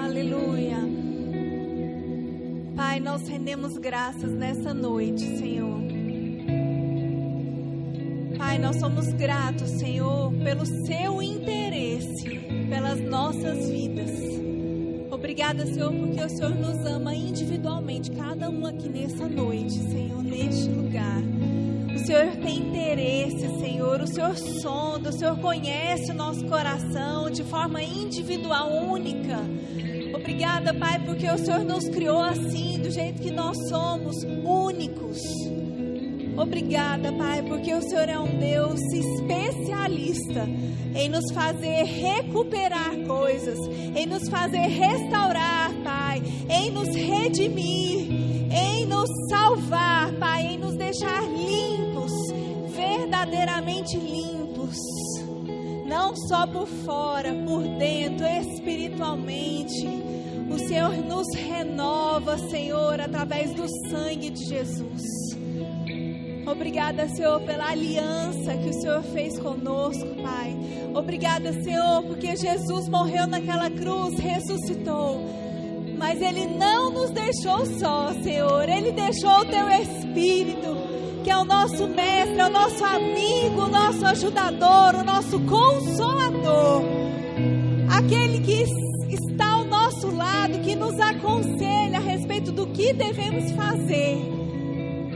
Aleluia. Pai, nós rendemos graças nessa noite, Senhor. Pai, nós somos gratos, Senhor, pelo seu interesse, pelas nossas vidas. Obrigada, Senhor, porque o Senhor nos ama individualmente, cada um aqui nessa noite, Senhor, neste lugar. O Senhor tem interesse, Senhor, o Senhor sonda, o Senhor conhece o nosso coração de forma individual, única. Obrigada, Pai, porque o Senhor nos criou assim, do jeito que nós somos, únicos. Obrigada, Pai, porque o Senhor é um Deus especialista em nos fazer recuperar coisas, em nos fazer restaurar, Pai, em nos redimir, em nos salvar, Pai, em nos deixar limpos, verdadeiramente limpos, não só por fora, por dentro, espiritualmente. O Senhor nos renova, Senhor, através do sangue de Jesus. Obrigada, Senhor, pela aliança que o Senhor fez conosco, Pai. Obrigada, Senhor, porque Jesus morreu naquela cruz, ressuscitou. Mas Ele não nos deixou só, Senhor. Ele deixou o Teu Espírito, que é o nosso mestre, é o nosso amigo, o nosso ajudador, o nosso consolador. Aquele que está ao nosso lado, que nos aconselha a respeito do que devemos fazer.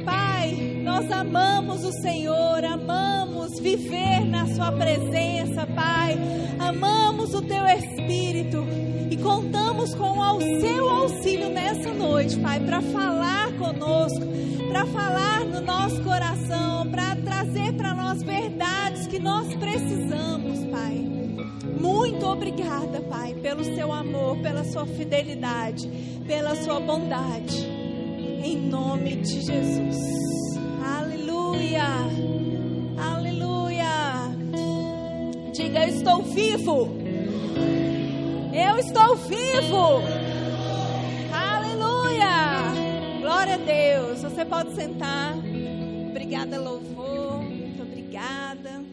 Pai, nós amamos o Senhor, amamos viver na Sua presença, Pai. Amamos o Teu Espírito e contamos com o Seu auxílio nessa noite, Pai, para falar conosco, para falar no nosso coração, para trazer para nós verdades que nós precisamos, Pai. Muito obrigada, Pai, pelo Seu amor, pela Sua fidelidade, pela Sua bondade. Em nome de Jesus. Aleluia. Aleluia. Diga, eu estou vivo. Eu estou vivo. Aleluia. Glória a Deus. Você pode sentar. Obrigada, louvor. Muito obrigada.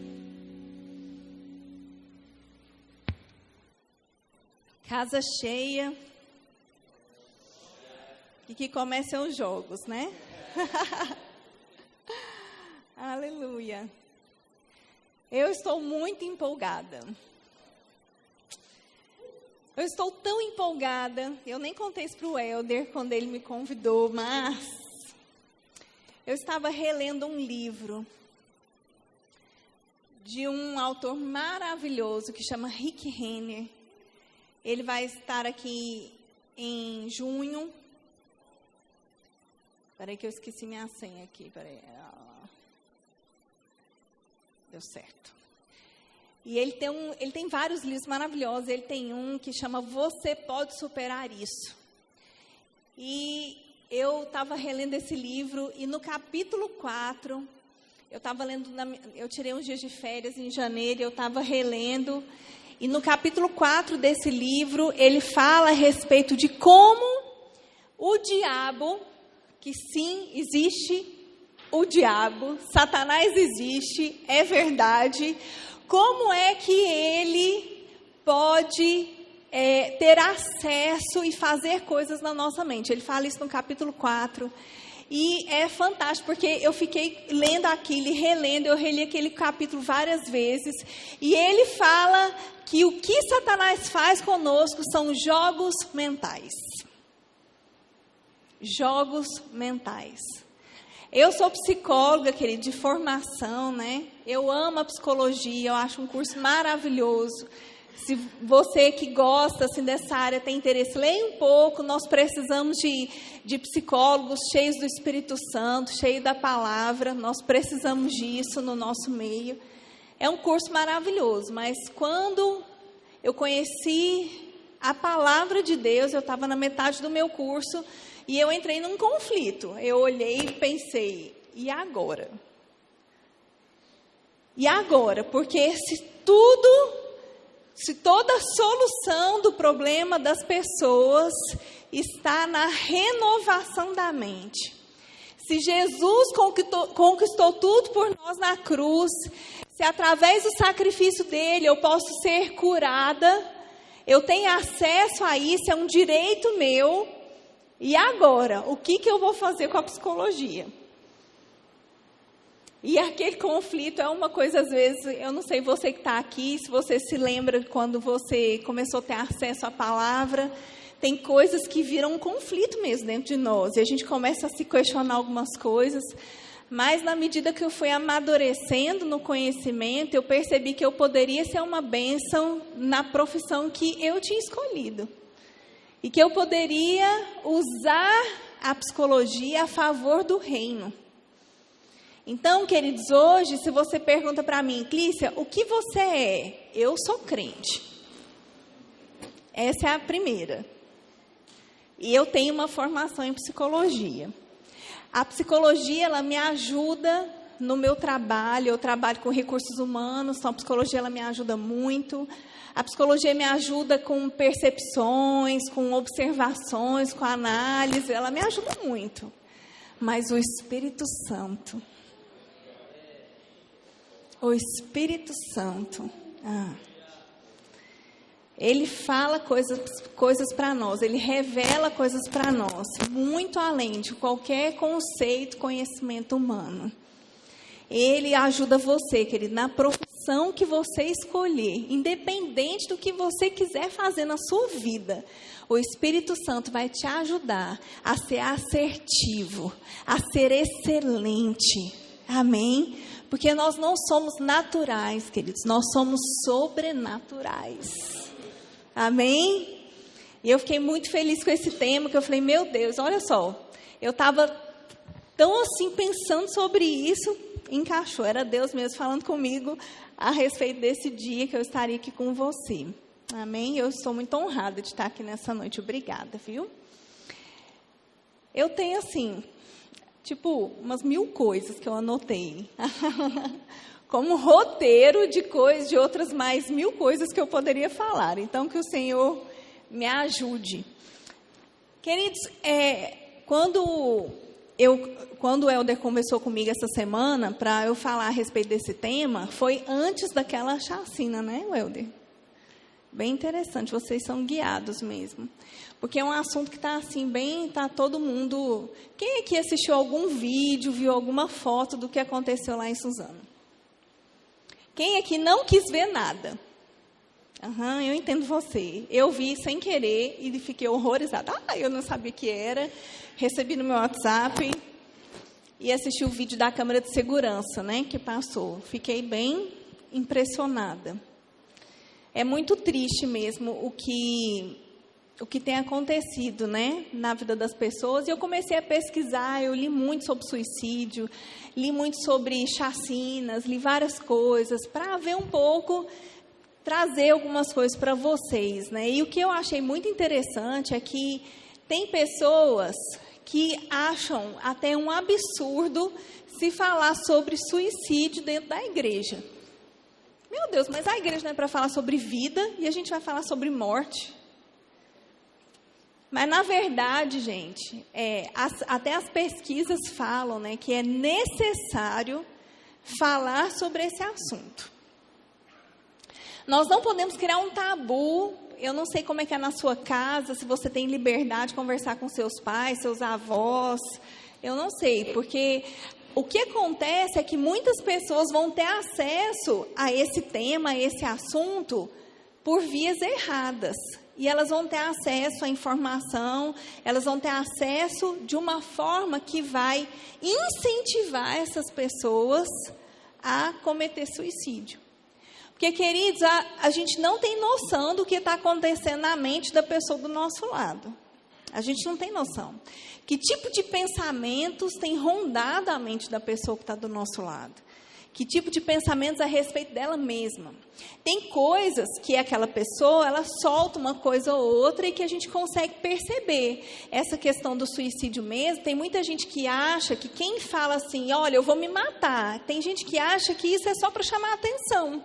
Casa cheia. E que comecem os jogos, né? Aleluia. Eu estou muito empolgada. Eu estou tão empolgada. Eu nem contei isso para o Helder quando ele me convidou, mas eu estava relendo um livro de um autor maravilhoso que chama Rick Renner. Ele vai estar aqui em junho. Peraí que eu esqueci minha senha aqui. Peraí. Deu certo. E ele tem vários livros maravilhosos. Ele tem um que chama Você Pode Superar Isso. E eu estava relendo esse livro e no capítulo 4, eu tirei uns dias de férias em janeiro, eu estava relendo. E no capítulo 4 desse livro, ele fala a respeito de como o diabo, que sim, existe o diabo, Satanás existe, é verdade. Como é que ele pode ter acesso e fazer coisas na nossa mente? Ele fala isso no capítulo 4. E é fantástico, porque eu fiquei lendo aquilo e relendo, eu reli aquele capítulo várias vezes. E ele fala que o que Satanás faz conosco são jogos mentais. Jogos mentais. Eu sou psicóloga, querido, de formação, né? Eu amo a psicologia, eu acho um curso maravilhoso. Se você que gosta assim, dessa área, tem interesse, leia um pouco. Nós precisamos de psicólogos cheios do Espírito Santo, cheios da palavra. Nós precisamos disso no nosso meio. É um curso maravilhoso, mas quando eu conheci a palavra de Deus, eu estava na metade do meu curso e eu entrei num conflito. Eu olhei e pensei, e agora? E agora? Porque se toda a solução do problema das pessoas está na renovação da mente. Se Jesus conquistou tudo por nós na cruz, se através do sacrifício dele eu posso ser curada, eu tenho acesso a isso, é um direito meu. E agora, o que eu vou fazer com a psicologia? E aquele conflito é uma coisa, às vezes, eu não sei você que está aqui, se você se lembra quando você começou a ter acesso à palavra, tem coisas que viram um conflito mesmo dentro de nós, e a gente começa a se questionar algumas coisas, mas na medida que eu fui amadurecendo no conhecimento, eu percebi que eu poderia ser uma bênção na profissão que eu tinha escolhido, e que eu poderia usar a psicologia a favor do reino. Então, queridos, hoje, se você pergunta para mim, Clícia, o que você é? Eu sou crente. Essa é a primeira. E eu tenho uma formação em psicologia. A psicologia, ela me ajuda no meu trabalho. Eu trabalho com recursos humanos, então a psicologia, ela me ajuda muito. A psicologia me ajuda com percepções, com observações, com análise. Ela me ajuda muito. Mas o Espírito Santo... O Espírito Santo, ele fala coisas para nós, ele revela coisas para nós, muito além de qualquer conceito, conhecimento humano. Ele ajuda você, querido, na profissão que você escolher, independente do que você quiser fazer na sua vida. O Espírito Santo vai te ajudar a ser assertivo, a ser excelente. Amém? Porque nós não somos naturais, queridos, nós somos sobrenaturais. Amém? E eu fiquei muito feliz com esse tema, que eu falei, meu Deus, olha só, eu estava tão assim pensando sobre isso, encaixou, era Deus mesmo falando comigo a respeito desse dia que eu estaria aqui com você. Amém? Eu estou muito honrada de estar aqui nessa noite, obrigada, viu? Eu tenho assim... Tipo, umas 1000 coisas que eu anotei. Como roteiro de coisas, de outras mais 1000 coisas que eu poderia falar. Então, que o Senhor me ajude. Queridos, quando o Helder conversou comigo essa semana, para eu falar a respeito desse tema, foi antes daquela chacina, né, Helder? Bem interessante, vocês são guiados mesmo. Porque é um assunto que está assim, está todo mundo... Quem aqui assistiu algum vídeo, viu alguma foto do que aconteceu lá em Suzano? Quem aqui não quis ver nada? Eu entendo você. Eu vi sem querer e fiquei horrorizada. Eu não sabia o que era. Recebi no meu WhatsApp e assisti o vídeo da câmera de segurança, né, que passou. Fiquei bem impressionada. É muito triste mesmo o que tem acontecido, né, na vida das pessoas. E eu comecei a pesquisar, eu li muito sobre suicídio, li muito sobre chacinas, li várias coisas, para ver um pouco, trazer algumas coisas para vocês, né. E o que eu achei muito interessante é que tem pessoas que acham até um absurdo se falar sobre suicídio dentro da igreja. Meu Deus, mas a igreja não é para falar sobre vida e a gente vai falar sobre morte? Mas, na verdade, gente, até as pesquisas falam, né, que é necessário falar sobre esse assunto. Nós não podemos criar um tabu. Eu não sei como é que é na sua casa, se você tem liberdade de conversar com seus pais, seus avós. Eu não sei, porque o que acontece é que muitas pessoas vão ter acesso a esse tema, a esse assunto, por vias erradas. E elas vão ter acesso à informação, elas vão ter acesso de uma forma que vai incentivar essas pessoas a cometer suicídio. Porque, queridos, a gente não tem noção do que está acontecendo na mente da pessoa do nosso lado. A gente não tem noção. Que tipo de pensamentos tem rondado a mente da pessoa que está do nosso lado? Que tipo de pensamentos a respeito dela mesma? Tem coisas que aquela pessoa, ela solta uma coisa ou outra e que a gente consegue perceber. Essa questão do suicídio mesmo, tem muita gente que acha que quem fala assim, olha, eu vou me matar. Tem gente que acha que isso é só para chamar a atenção.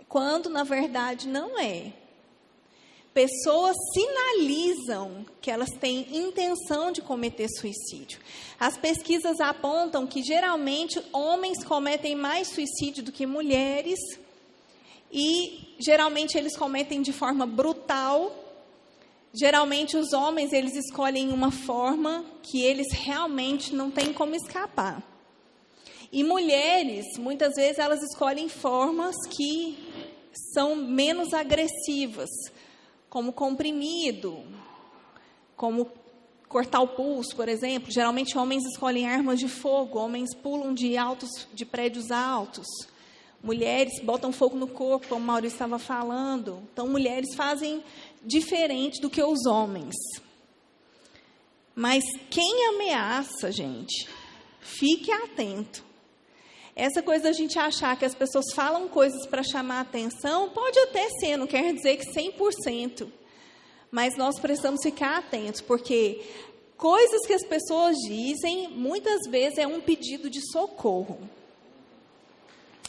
Quando, na verdade, não é. Pessoas sinalizam que elas têm intenção de cometer suicídio. As pesquisas apontam que, geralmente, homens cometem mais suicídio do que mulheres. e geralmente eles cometem de forma brutal. Geralmente os homens, eles escolhem uma forma que eles realmente não têm como escapar. E mulheres, muitas vezes, elas escolhem formas que são menos agressivas, como comprimido, como cortar o pulso, por exemplo. Geralmente homens escolhem armas de fogo, homens pulam de prédios altos. Mulheres botam fogo no corpo, como o Maurício estava falando. Então, mulheres fazem diferente do que os homens. Mas quem ameaça, gente, fique atento. Essa coisa da gente achar que as pessoas falam coisas para chamar a atenção, pode até ser, não quer dizer que 100%. Mas nós precisamos ficar atentos, porque coisas que as pessoas dizem, muitas vezes é um pedido de socorro.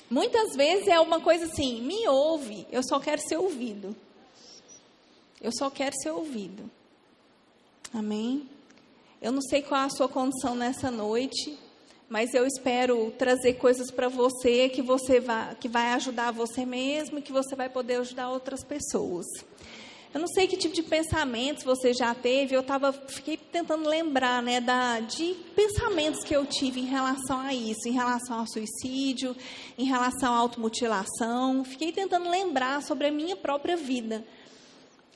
Muitas vezes é uma coisa assim, me ouve, eu só quero ser ouvido. Eu só quero ser ouvido. Amém? Eu não sei qual é a sua condição nessa noite, mas eu espero trazer coisas para você que vai ajudar você mesmo e que você vai poder ajudar outras pessoas. Eu não sei que tipo de pensamentos você já teve, fiquei tentando lembrar, né, de pensamentos que eu tive em relação a isso, em relação ao suicídio, em relação à automutilação. Fiquei tentando lembrar sobre a minha própria vida.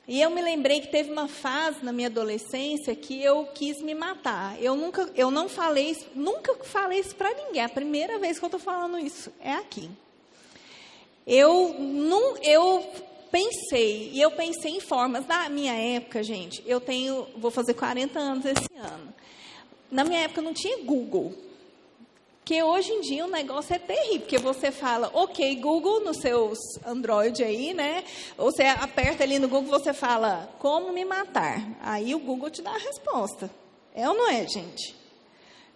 E eu me lembrei que teve uma fase na minha adolescência que eu quis me matar. Nunca falei isso para ninguém. A primeira vez que eu estou falando isso é aqui. Eu pensei em formas. Na minha época, gente, vou fazer 40 anos esse ano. Na minha época não tinha Google. Porque hoje em dia o negócio é terrível, porque você fala, ok, Google, nos seus Android aí, né? Ou você aperta ali no Google, você fala, como me matar? Aí o Google te dá a resposta. É ou não é, gente?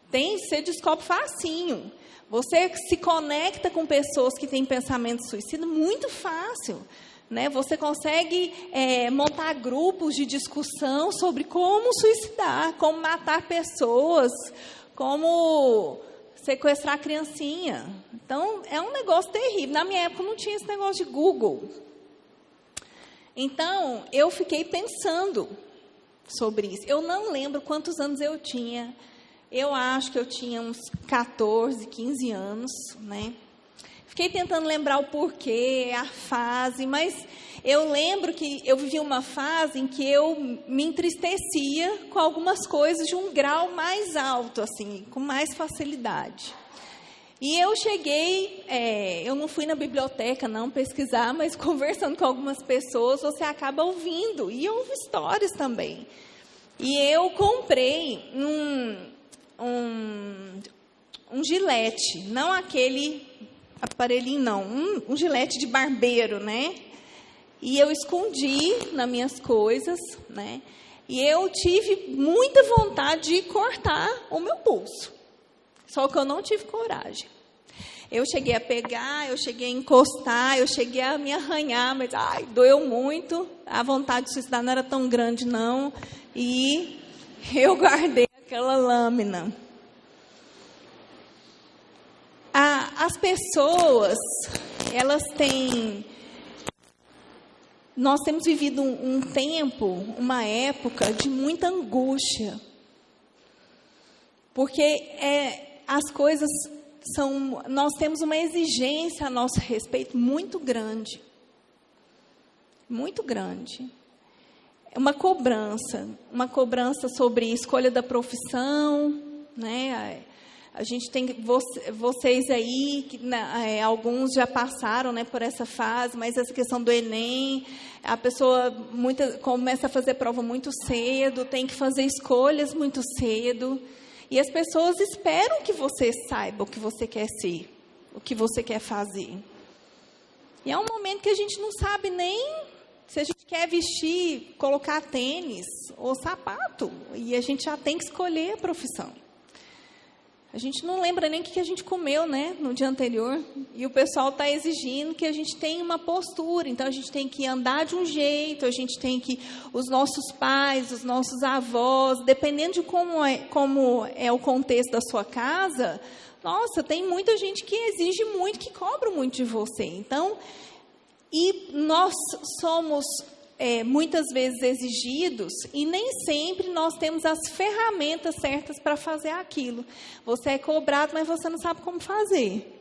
Você descobre facinho. Você se conecta com pessoas que têm pensamento suicida muito fácil. Né? Você consegue montar grupos de discussão sobre como suicidar, como matar pessoas, como sequestrar a criancinha. Então, é um negócio terrível. Na minha época, não tinha esse negócio de Google. Então, eu fiquei pensando sobre isso. Eu não lembro quantos anos eu tinha. Eu acho que eu tinha uns 14, 15 anos, né? Fiquei tentando lembrar o porquê, a fase, mas eu lembro que eu vivi uma fase em que eu me entristecia com algumas coisas de um grau mais alto, assim, com mais facilidade. E eu cheguei, eu não fui na biblioteca não pesquisar, mas conversando com algumas pessoas, você acaba ouvindo, e ouve histórias também. E eu comprei um gilete, não aquele aparelhinho não, um gilete de barbeiro, né? E eu escondi nas minhas coisas, né? E eu tive muita vontade de cortar o meu pulso. Só que eu não tive coragem. Eu cheguei a pegar, eu cheguei a encostar, eu cheguei a me arranhar, mas doeu muito. A vontade de suicidar não era tão grande, não. E eu guardei aquela lâmina. As pessoas, elas têm... Nós temos vivido um tempo, uma época de muita angústia. Porque as coisas são... Nós temos uma exigência a nosso respeito muito grande. Muito grande. É uma cobrança sobre a escolha da profissão, né? A gente tem vocês aí, alguns já passaram, né, por essa fase, mas essa questão do Enem, a pessoa começa a fazer prova muito cedo, tem que fazer escolhas muito cedo, e as pessoas esperam que você saiba o que você quer ser, o que você quer fazer. E é um momento que a gente não sabe nem se a gente quer vestir, colocar tênis ou sapato, e a gente já tem que escolher a profissão. A gente não lembra nem o que a gente comeu, né, no dia anterior. E o pessoal está exigindo que a gente tenha uma postura. Então, a gente tem que andar de um jeito, a gente tem que... Os nossos pais, os nossos avós, dependendo de como é o contexto da sua casa, nossa, tem muita gente que exige muito, que cobra muito de você. Então, E nós somos muitas vezes exigidos e nem sempre nós temos as ferramentas certas para fazer aquilo. Você é cobrado, mas você não sabe como fazer.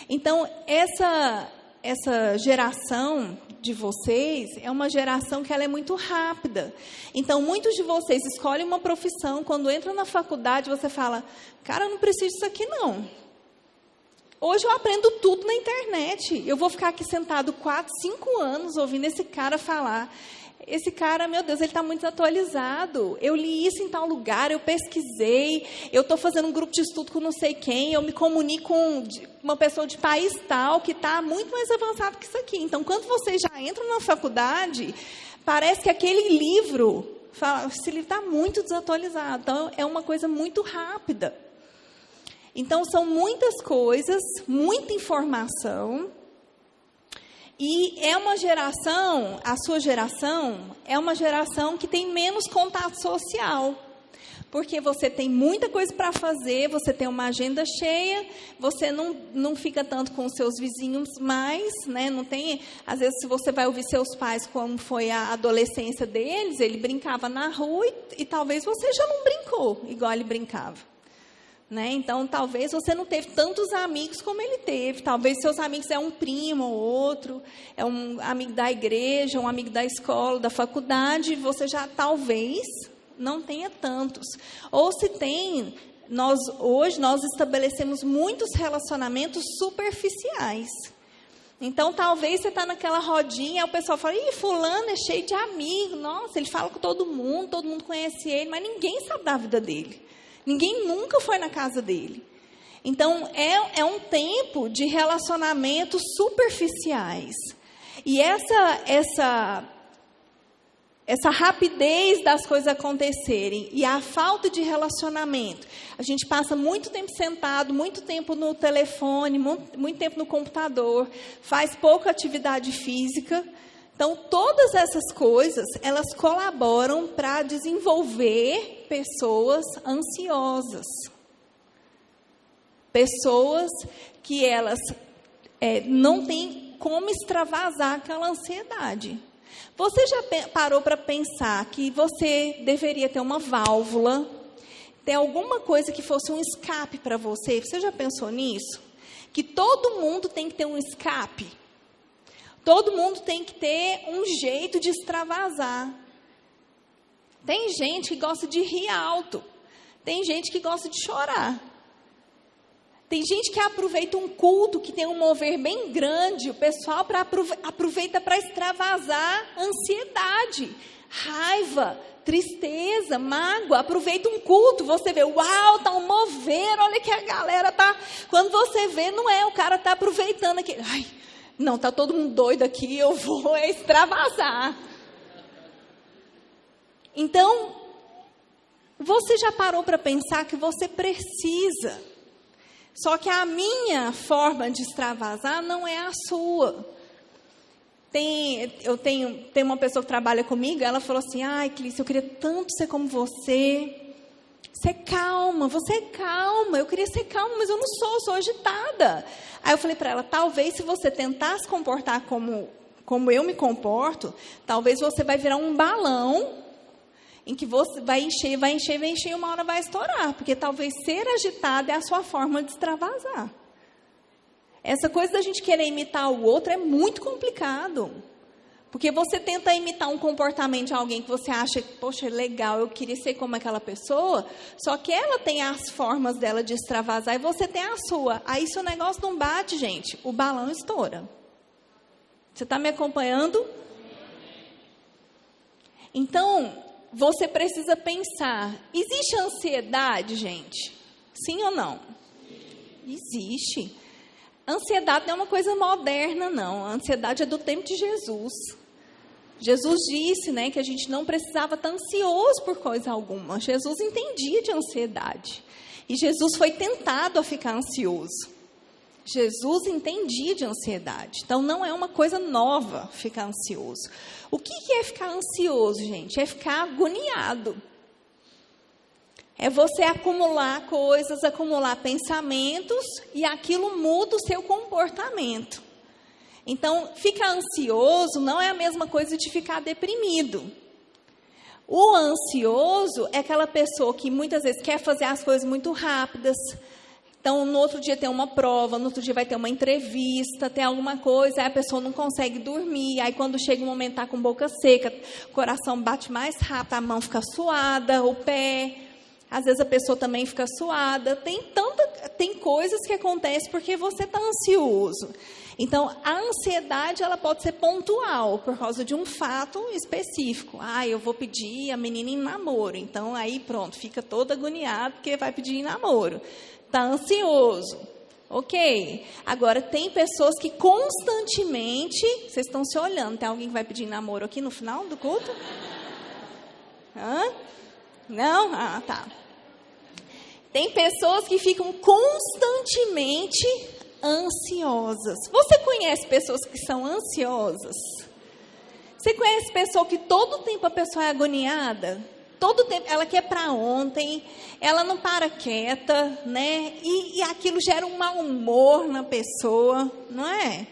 Então, essa geração de vocês é uma geração que ela é muito rápida. Então, muitos de vocês escolhem uma profissão, quando entram na faculdade, você fala, cara, eu não preciso disso aqui não. Hoje eu aprendo tudo na internet. Eu vou ficar aqui sentado 4, 5 anos ouvindo esse cara falar. Esse cara, meu Deus, ele está muito desatualizado. Eu li isso em tal lugar, eu pesquisei, eu estou fazendo um grupo de estudo com não sei quem, eu me comunico com uma pessoa de país tal, que está muito mais avançado que isso aqui. Então, quando vocês já entram na faculdade, parece que aquele livro, esse livro está muito desatualizado. Então, é uma coisa muito rápida. Então, são muitas coisas, muita informação. E é uma geração, a sua geração, é uma geração que tem menos contato social. Porque você tem muita coisa para fazer, você tem uma agenda cheia, você não fica tanto com os seus vizinhos mais, né? Não tem, às vezes, se você vai ouvir seus pais, como foi a adolescência deles, ele brincava na rua e talvez você já não brincou igual ele brincava. Né? Então, talvez você não teve tantos amigos como ele teve. Talvez seus amigos é um primo ou outro, é um amigo da igreja, um amigo da escola, da faculdade. Você já, talvez, não tenha tantos. Ou se tem, hoje nós estabelecemos muitos relacionamentos superficiais. Então, talvez você está naquela rodinha, aí o pessoal fala, ih, fulano é cheio de amigos, nossa, ele fala com todo mundo conhece ele, mas ninguém sabe da vida dele. Ninguém nunca foi na casa dele. Então, é um tempo de relacionamentos superficiais. E essa rapidez das coisas acontecerem e a falta de relacionamento. A gente passa muito tempo sentado, muito tempo no telefone, muito tempo no computador, faz pouca atividade física. Então, todas essas coisas, elas colaboram para desenvolver pessoas ansiosas. Pessoas que elas não têm como extravasar aquela ansiedade. Você já parou para pensar que você deveria ter uma válvula, ter alguma coisa que fosse um escape para você? Você já pensou nisso? Que todo mundo tem que ter um escape. Todo mundo tem que ter um jeito de extravasar. Tem gente que gosta de rir alto. Tem gente que gosta de chorar. Tem gente que aproveita um culto que tem um mover bem grande. O pessoal aproveita para extravasar ansiedade, raiva, tristeza, mágoa. Aproveita um culto, você vê, uau, está um mover, olha que a galera está... Quando você vê, não é, o cara está aproveitando aqui. Ai, não, está todo mundo doido aqui, eu vou extravasar. Então, você já parou para pensar que você precisa? Só que a minha forma de extravasar não é a sua. Tem uma pessoa que trabalha comigo, ela falou assim, ai, Clícia, eu queria tanto ser como você. Você é calma, eu queria ser calma, mas eu não sou agitada. Aí eu falei para ela, talvez se você tentar se comportar como eu me comporto, talvez você vai virar um balão em que você vai encher, e uma hora vai estourar. Porque talvez ser agitada é a sua forma de extravasar. Essa coisa da gente querer imitar o outro é muito complicado. Porque você tenta imitar um comportamento de alguém que você acha, poxa, legal, eu queria ser como aquela pessoa, só que ela tem as formas dela de extravasar e você tem a sua. Aí se o negócio não bate, gente, o balão estoura. Você está me acompanhando? Então, você precisa pensar, existe ansiedade, gente? Sim ou não? Existe. Ansiedade não é uma coisa moderna, não. A ansiedade é do tempo de Jesus. Jesus disse, né, que a gente não precisava estar ansioso por coisa alguma. Jesus entendia de ansiedade. E Jesus foi tentado a ficar ansioso. Jesus entendia de ansiedade. Então, não é uma coisa nova ficar ansioso. O que é ficar ansioso, gente? É ficar agoniado. É você acumular coisas, acumular pensamentos, e aquilo muda o seu comportamento. Então, ficar ansioso não é a mesma coisa de ficar deprimido. O ansioso é aquela pessoa que muitas vezes quer fazer as coisas muito rápidas. Então, no outro dia tem uma prova, no outro dia vai ter uma entrevista, tem alguma coisa, aí a pessoa não consegue dormir. Aí, quando chega o momento, está com boca seca, o coração bate mais rápido, a mão fica suada, o pé. Às vezes, a pessoa também fica suada. Tem coisas que acontecem porque você está ansioso. Então, a ansiedade, ela pode ser pontual, por causa de um fato específico. Eu vou pedir a menina em namoro. Então, aí pronto, fica todo agoniado porque vai pedir em namoro. Está ansioso. Ok. Agora, tem pessoas que constantemente... Vocês estão se olhando. Tem alguém que vai pedir em namoro aqui no final do culto? Não? Tá. Tem pessoas que ficam constantemente ansiosas. Você conhece pessoas que são ansiosas? Você conhece pessoa que todo tempo a pessoa é agoniada? Todo tempo ela quer para ontem, ela não para quieta, né? E aquilo gera um mau humor na pessoa, não é?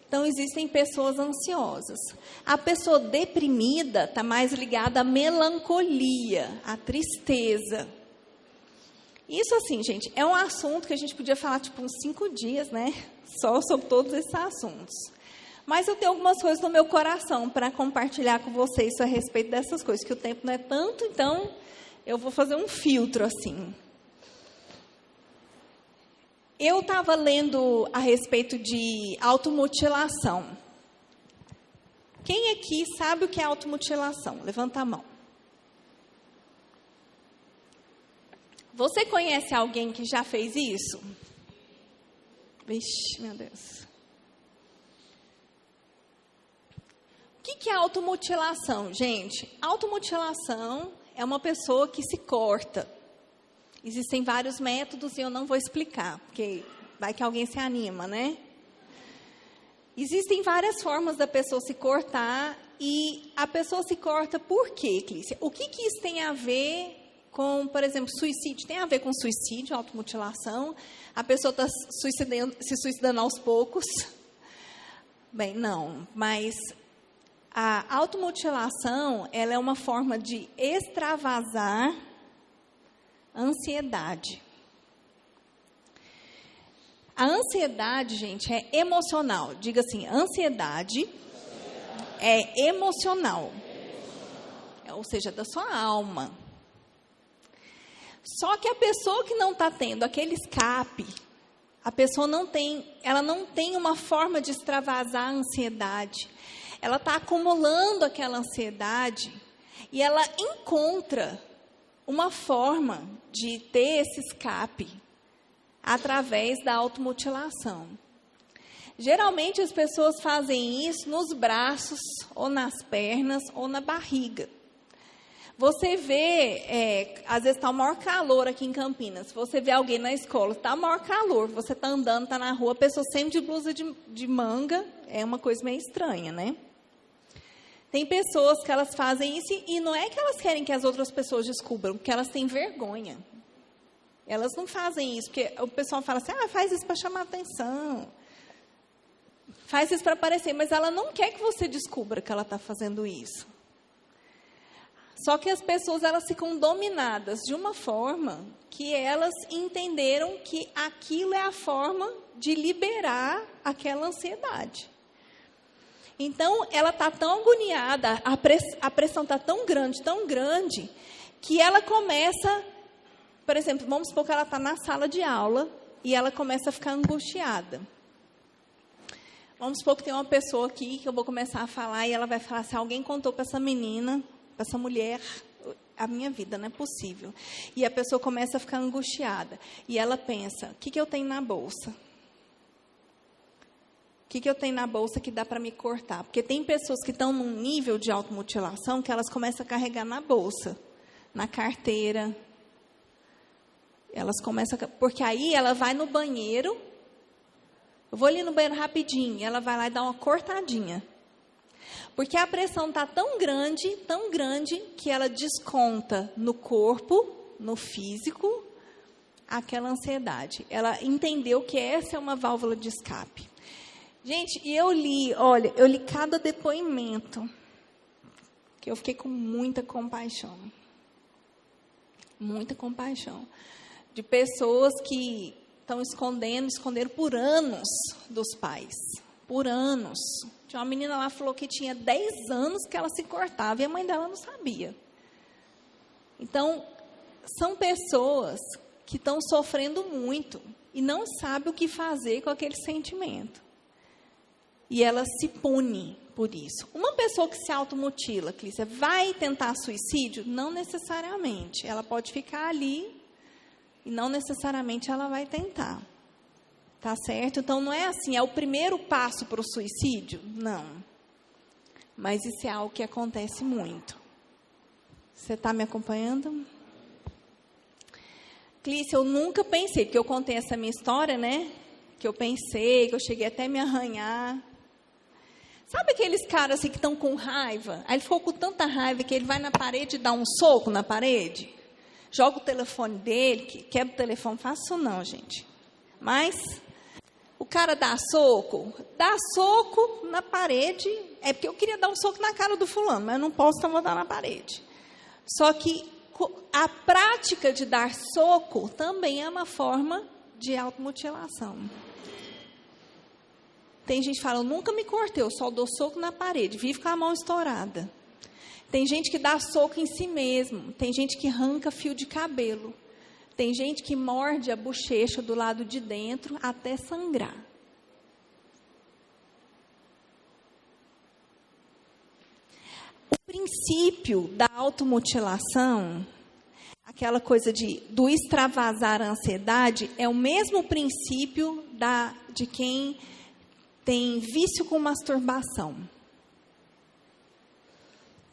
Então, existem pessoas ansiosas. A pessoa deprimida está mais ligada à melancolia, à tristeza. Isso, assim, gente, é um assunto que a gente podia falar, uns 5 dias, né? Só sobre todos esses assuntos. Mas eu tenho algumas coisas no meu coração para compartilhar com vocês a respeito dessas coisas, que o tempo não é tanto, então eu vou fazer um filtro, assim. Eu estava lendo a respeito de automutilação. Quem aqui sabe o que é automutilação? Levanta a mão. Você conhece alguém que já fez isso? Vixe, meu Deus. O que é automutilação, gente? Automutilação é uma pessoa que se corta. Existem vários métodos e eu não vou explicar, porque vai que alguém se anima, né? Existem várias formas da pessoa se cortar e a pessoa se corta por quê, Clícia? O que isso tem a ver com, por exemplo, suicídio? Tem a ver com suicídio, automutilação? A pessoa está se suicidando aos poucos? Bem, não, mas a automutilação, ela é uma forma de extravasar ansiedade. A ansiedade, gente, é emocional. Diga assim, ansiedade é emocional. Ou seja, da sua alma. Só que a pessoa que não está tendo aquele escape, a pessoa ela não tem uma forma de extravasar a ansiedade. Ela está acumulando aquela ansiedade e ela encontra uma forma de ter esse escape através da automutilação. Geralmente as pessoas fazem isso nos braços, ou nas pernas, ou na barriga. Você vê, às vezes está o maior calor aqui em Campinas, você vê alguém na escola, está o maior calor, você está andando, está na rua, a pessoa sempre de blusa de manga, é uma coisa meio estranha, né? Tem pessoas que elas fazem isso e não é que elas querem que as outras pessoas descubram, porque elas têm vergonha. Elas não fazem isso, porque o pessoal fala assim, faz isso para chamar atenção. Faz isso para aparecer, mas ela não quer que você descubra que ela está fazendo isso. Só que as pessoas, elas ficam dominadas de uma forma que elas entenderam que aquilo é a forma de liberar aquela ansiedade. Então, ela está tão agoniada, a pressão está tão grande, que ela começa, por exemplo, vamos supor que ela está na sala de aula e ela começa a ficar angustiada. Vamos supor que tem uma pessoa aqui que eu vou começar a falar e ela vai falar assim, alguém contou para essa menina, para essa mulher, a minha vida, não é possível. E a pessoa começa a ficar angustiada. E ela pensa, o que eu tenho na bolsa? O que eu tenho na bolsa que dá para me cortar? Porque tem pessoas que estão num nível de automutilação que elas começam a carregar na bolsa, na carteira. Elas começam porque aí ela vai no banheiro, eu vou ali no banheiro rapidinho, ela vai lá e dá uma cortadinha. Porque a pressão está tão grande, que ela desconta no corpo, no físico, aquela ansiedade. Ela entendeu que essa é uma válvula de escape. Gente, e eu li cada depoimento, que eu fiquei com muita compaixão. Muita compaixão. De pessoas que estão esconderam por anos dos pais. Por anos. Tinha uma menina lá que falou que tinha 10 anos que ela se cortava e a mãe dela não sabia. Então, são pessoas que estão sofrendo muito e não sabem o que fazer com aquele sentimento. E ela se pune por isso. Uma pessoa que se automutila, Clícia, vai tentar suicídio? Não necessariamente. Ela pode ficar ali e não necessariamente ela vai tentar. Tá certo? Então, não é assim, é o primeiro passo para o suicídio? Não. Mas isso é algo que acontece muito. Você está me acompanhando? Clícia, eu nunca pensei, porque eu contei essa minha história, né? Que eu pensei, que eu cheguei até a me arranhar. Sabe aqueles caras assim que estão com raiva? Aí ele ficou com tanta raiva que ele vai na parede e dá um soco na parede. Joga o telefone dele, quebra o telefone. Faço isso não, gente. Mas o cara dá soco na parede. É porque eu queria dar um soco na cara do fulano, mas eu não posso, então vou dar na parede. Só que a prática de dar soco também é uma forma de automutilação. Tem gente que fala, eu nunca me cortei, eu só dou soco na parede, vivo com a mão estourada. Tem gente que dá soco em si mesmo, tem gente que arranca fio de cabelo, tem gente que morde a bochecha do lado de dentro até sangrar. O princípio da automutilação, aquela coisa do extravasar a ansiedade, é o mesmo princípio de quem tem vício com masturbação.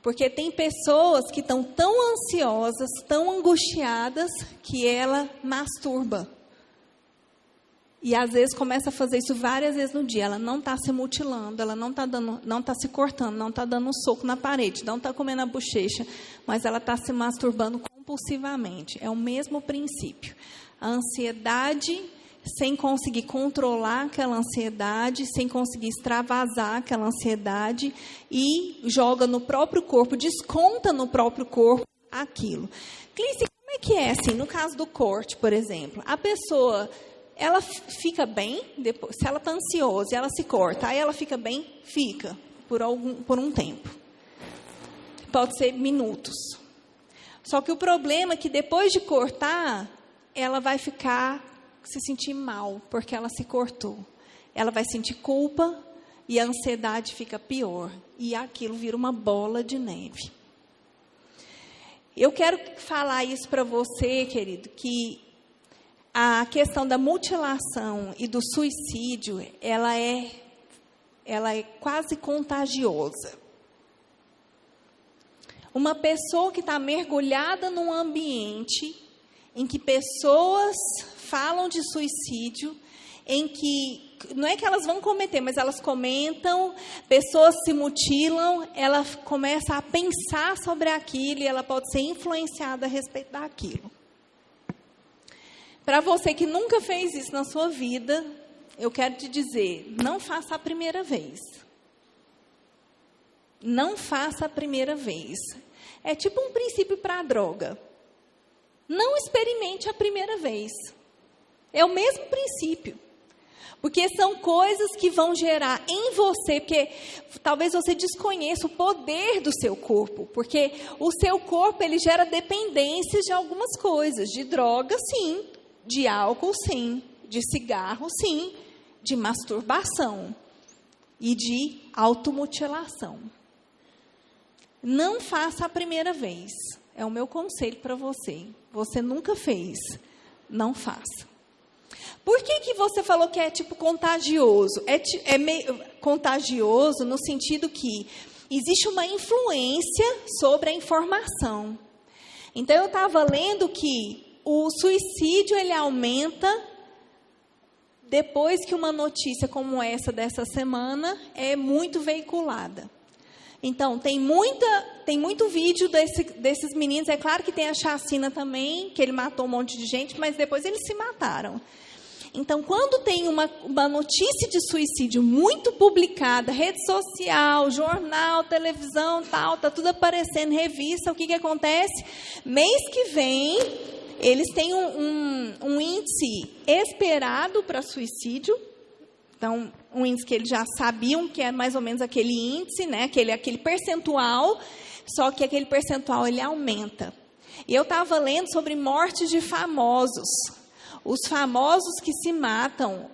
Porque tem pessoas que estão tão ansiosas, tão angustiadas, que ela masturba. E às vezes começa a fazer isso várias vezes no dia. Ela não está se mutilando, ela não está se cortando, não está dando um soco na parede, não está comendo a bochecha, mas ela está se masturbando compulsivamente. É o mesmo princípio. A ansiedade, sem conseguir controlar aquela ansiedade, sem conseguir extravasar aquela ansiedade, e joga no próprio corpo, desconta no próprio corpo aquilo. Clícia, como é que é assim, no caso do corte, por exemplo? A pessoa, ela fica bem, depois, se ela está ansiosa e ela se corta, aí ela fica bem? Fica, por um tempo. Pode ser minutos. Só que o problema é que depois de cortar, ela vai se sentir mal, porque ela se cortou. Ela vai sentir culpa e a ansiedade fica pior. E aquilo vira uma bola de neve. Eu quero falar isso para você, querido, que a questão da mutilação e do suicídio, ela é quase contagiosa. Uma pessoa que está mergulhada num ambiente em que pessoas falam de suicídio, em que, não é que elas vão cometer, mas elas comentam, pessoas se mutilam, ela começa a pensar sobre aquilo e ela pode ser influenciada a respeito daquilo. Para você que nunca fez isso na sua vida, eu quero te dizer, não faça a primeira vez. Não faça a primeira vez. É tipo um princípio para a droga. Não experimente a primeira vez. É o mesmo princípio. Porque são coisas que vão gerar em você, porque talvez você desconheça o poder do seu corpo. Porque o seu corpo, ele gera dependências de algumas coisas. De droga, sim. De álcool, sim. De cigarro, sim. De masturbação. E de automutilação. Não faça a primeira vez. É o meu conselho para você. Você nunca fez. Não faça. Por que você falou que é tipo contagioso? É meio contagioso no sentido que existe uma influência sobre a informação. Então, eu estava lendo que o suicídio, ele aumenta depois que uma notícia como essa dessa semana é muito veiculada. Então, tem muito vídeo desses meninos. É claro que tem a chacina também, que ele matou um monte de gente, mas depois eles se mataram. Então, quando tem uma notícia de suicídio muito publicada, rede social, jornal, televisão, tal, tá tudo aparecendo, revista, o que acontece? Mês que vem, eles têm um índice esperado para suicídio. Então, um índice que eles já sabiam que é mais ou menos aquele índice, né? Aquele percentual, só que aquele percentual ele aumenta. E eu estava lendo sobre mortes de famosos. Os famosos que se matam,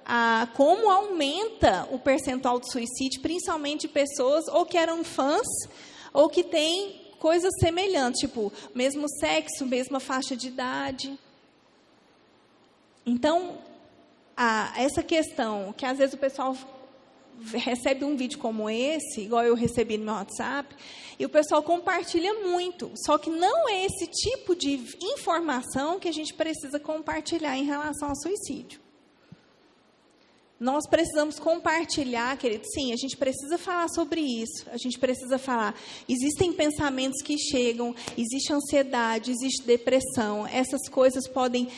como aumenta o percentual de suicídio, principalmente de pessoas ou que eram fãs, ou que têm coisas semelhantes, tipo, mesmo sexo, mesma faixa de idade. Então, essa questão, que às vezes o pessoal recebe um vídeo como esse, igual eu recebi no meu WhatsApp, e o pessoal compartilha muito. Só que não é esse tipo de informação que a gente precisa compartilhar em relação ao suicídio. Nós precisamos compartilhar, querido, sim, a gente precisa falar sobre isso, a gente precisa falar, existem pensamentos que chegam, existe ansiedade, existe depressão, essas coisas podem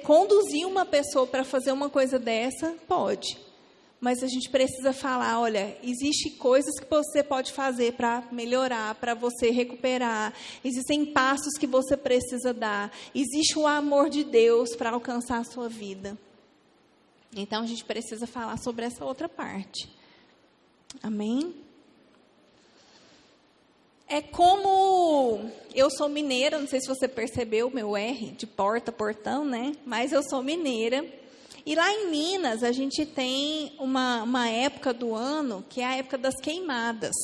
conduzir uma pessoa para fazer uma coisa dessa? Pode. Mas a gente precisa falar, olha, existem coisas que você pode fazer para melhorar, para você recuperar. Existem passos que você precisa dar. Existe o amor de Deus para alcançar a sua vida. Então, a gente precisa falar sobre essa outra parte. Amém? É como... Eu sou mineira, não sei se você percebeu o meu R de porta, portão, né? Mas eu sou mineira. E lá em Minas, a gente tem uma época do ano, que é a época das queimadas.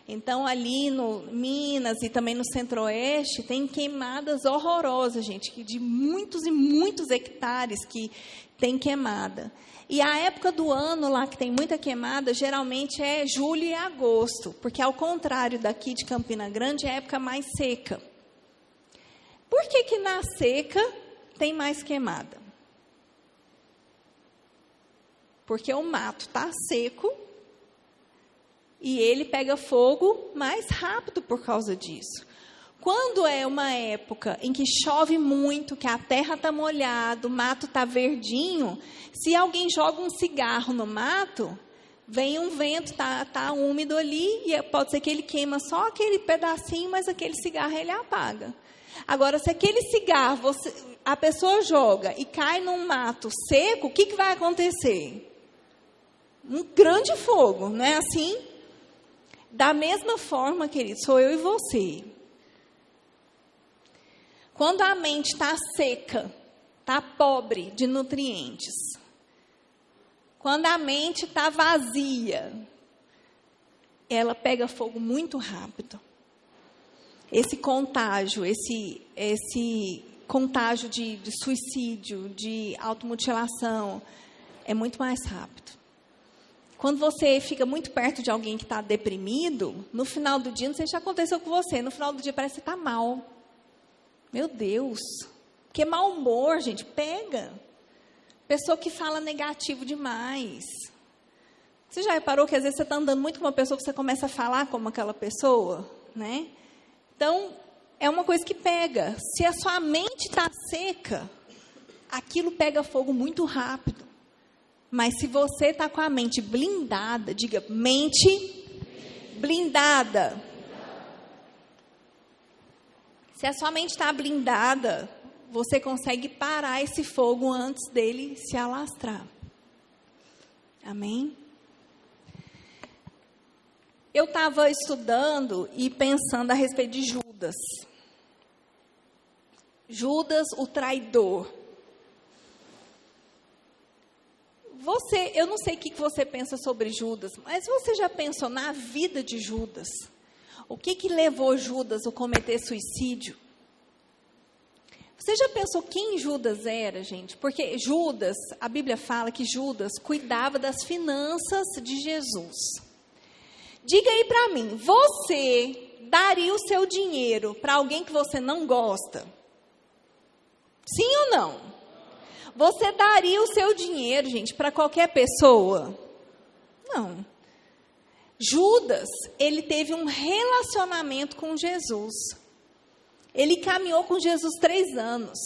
Então, ali no Minas e também no Centro-Oeste, tem queimadas horrorosas, gente, de muitos e muitos hectares que tem queimada. E a época do ano lá que tem muita queimada, geralmente é julho e agosto, porque ao contrário daqui de Campina Grande, é a época mais seca. Por que na seca tem mais queimada? Porque o mato está seco e ele pega fogo mais rápido por causa disso. Quando é uma época em que chove muito, que a terra está molhada, o mato está verdinho, se alguém joga um cigarro no mato, vem um vento, está úmido ali, e pode ser que ele queima só aquele pedacinho, mas aquele cigarro ele apaga. Agora, se aquele cigarro a pessoa joga e cai num mato seco, o que vai acontecer? Um grande fogo, não é assim? Da mesma forma, querido, sou eu e você. Quando a mente está seca, está pobre de nutrientes, quando a mente está vazia, ela pega fogo muito rápido. Esse contágio de suicídio, de automutilação, é muito mais rápido. Quando você fica muito perto de alguém que está deprimido, no final do dia, não sei se já aconteceu com você, no final do dia parece que você está mal. Meu Deus, porque mau humor, gente, pega. Pessoa que fala negativo demais. Você já reparou que às vezes você está andando muito com uma pessoa que você começa a falar como aquela pessoa, né? Então, é uma coisa que pega. Se a sua mente está seca, aquilo pega fogo muito rápido. Mas se você está com a mente blindada, diga, mente blindada. Se a sua mente está blindada, você consegue parar esse fogo antes dele se alastrar. Amém? Eu estava estudando e pensando a respeito de Judas. Judas, o traidor. Eu não sei o que você pensa sobre Judas, mas você já pensou na vida de Judas? O que levou Judas a cometer suicídio? Você já pensou quem Judas era, gente? Porque Judas, a Bíblia fala que Judas cuidava das finanças de Jesus. Diga aí para mim, você daria o seu dinheiro para alguém que você não gosta? Sim ou não? Você daria o seu dinheiro, gente, para qualquer pessoa? Não. Judas, ele teve um relacionamento com Jesus. Ele caminhou com Jesus 3 anos.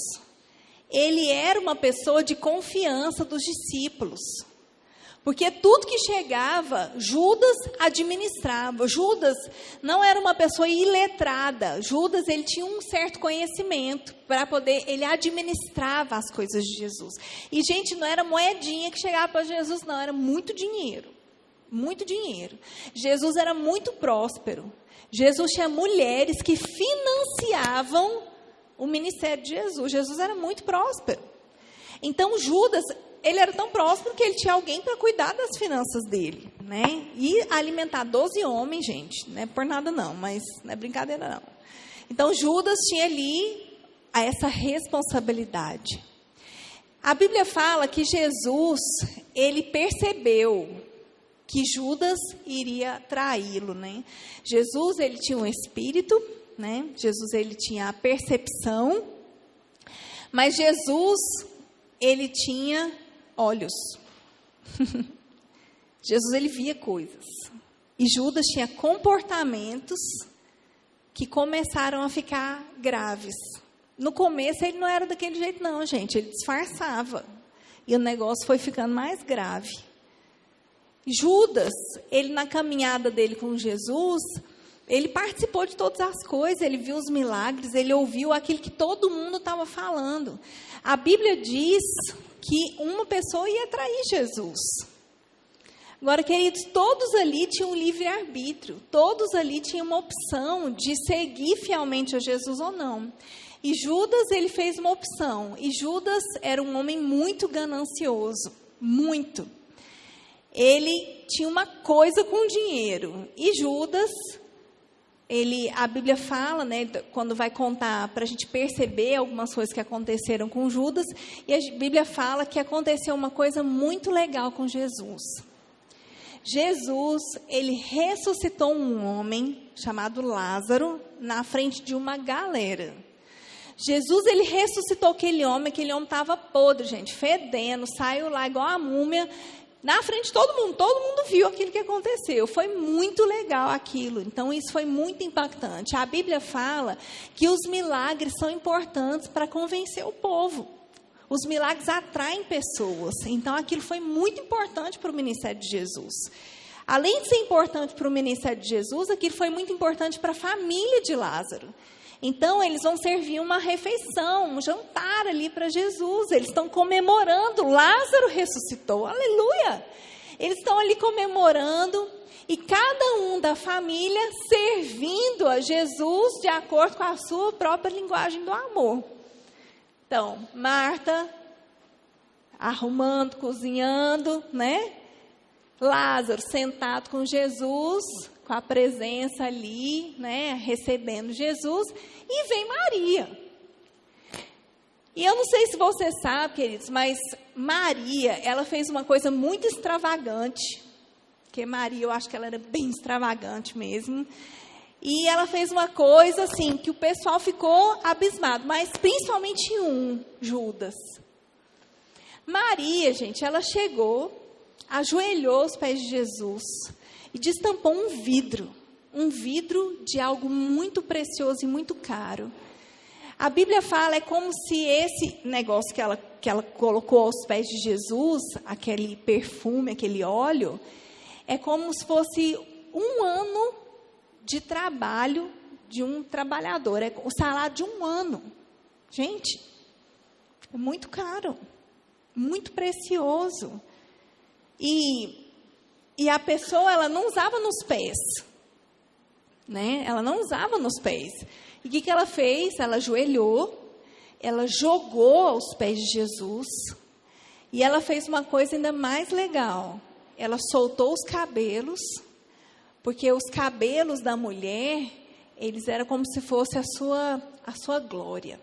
ele era uma pessoa de confiança dos discípulos. Porque tudo que chegava, Judas administrava. Judas não era uma pessoa iletrada. Judas, ele tinha um certo conhecimento para poder, ele administrava as coisas de Jesus. E, gente, não era moedinha que chegava para Jesus, não, era muito dinheiro. Muito dinheiro. Jesus era muito próspero. Jesus tinha mulheres que financiavam o ministério de Jesus. Jesus era muito próspero. Então, Judas, ele era tão próspero que ele tinha alguém para cuidar das finanças dele, né? E alimentar 12 homens, gente, não é por nada não, mas não é brincadeira não. Então, Judas tinha ali essa responsabilidade. A Bíblia fala que Jesus, ele percebeu que Judas iria traí-lo, né? Jesus, ele tinha um espírito, né? Jesus, ele tinha a percepção, mas Jesus, ele tinha olhos. Jesus, ele via coisas. E Judas tinha comportamentos que começaram a ficar graves. No começo, ele não era daquele jeito não, gente. Ele disfarçava. E o negócio foi ficando mais grave. Judas, ele na caminhada dele com Jesus, ele participou de todas as coisas, ele viu os milagres, ele ouviu aquilo que todo mundo estava falando. A Bíblia diz que uma pessoa ia trair Jesus. Agora, queridos, todos ali tinham um livre-arbítrio, todos ali tinham uma opção de seguir fielmente a Jesus ou não. E Judas, ele fez uma opção, e Judas era um homem muito ganancioso, muito. Ele tinha uma coisa com dinheiro, e Judas, a Bíblia fala, né, quando vai contar para a gente perceber algumas coisas que aconteceram com Judas, e a Bíblia fala que aconteceu uma coisa muito legal com Jesus. Jesus, ele ressuscitou um homem chamado Lázaro na frente de uma galera. Jesus, ele ressuscitou aquele homem estava podre, gente, fedendo, saiu lá igual a múmia, na frente de todo mundo viu aquilo que aconteceu. Foi muito legal aquilo. Então, isso foi muito impactante. A Bíblia fala que os milagres são importantes para convencer o povo. Os milagres atraem pessoas. Então, aquilo foi muito importante para o ministério de Jesus. Além de ser importante para o ministério de Jesus, aquilo foi muito importante para a família de Lázaro. Então, eles vão servir uma refeição, um jantar ali para Jesus. Eles estão comemorando, Lázaro ressuscitou, aleluia! Eles estão ali comemorando, e cada um da família servindo a Jesus de acordo com a sua própria linguagem do amor. Então, Marta, arrumando, cozinhando, né? Lázaro sentado com Jesus, com a presença ali, né, recebendo Jesus, e vem Maria. E eu não sei se você sabe, queridos, mas Maria, ela fez uma coisa muito extravagante, porque Maria, eu acho que ela era bem extravagante mesmo, e ela fez uma coisa assim, que o pessoal ficou abismado, mas principalmente Judas. Maria, gente, ela chegou, ajoelhou aos pés de Jesus, e destampou um vidro de algo muito precioso e muito caro. A Bíblia fala, é como se esse negócio que ela colocou aos pés de Jesus, aquele perfume, aquele óleo, é como se fosse 1 ano de trabalho de um trabalhador, é o salário de 1 ano. Gente, é muito caro, muito precioso. E a pessoa, ela não usava nos pés, né? Ela não usava nos pés. E o que ela fez? Ela ajoelhou, ela jogou aos pés de Jesus, e ela fez uma coisa ainda mais legal. Ela soltou os cabelos, porque os cabelos da mulher, eles eram como se fosse a sua glória.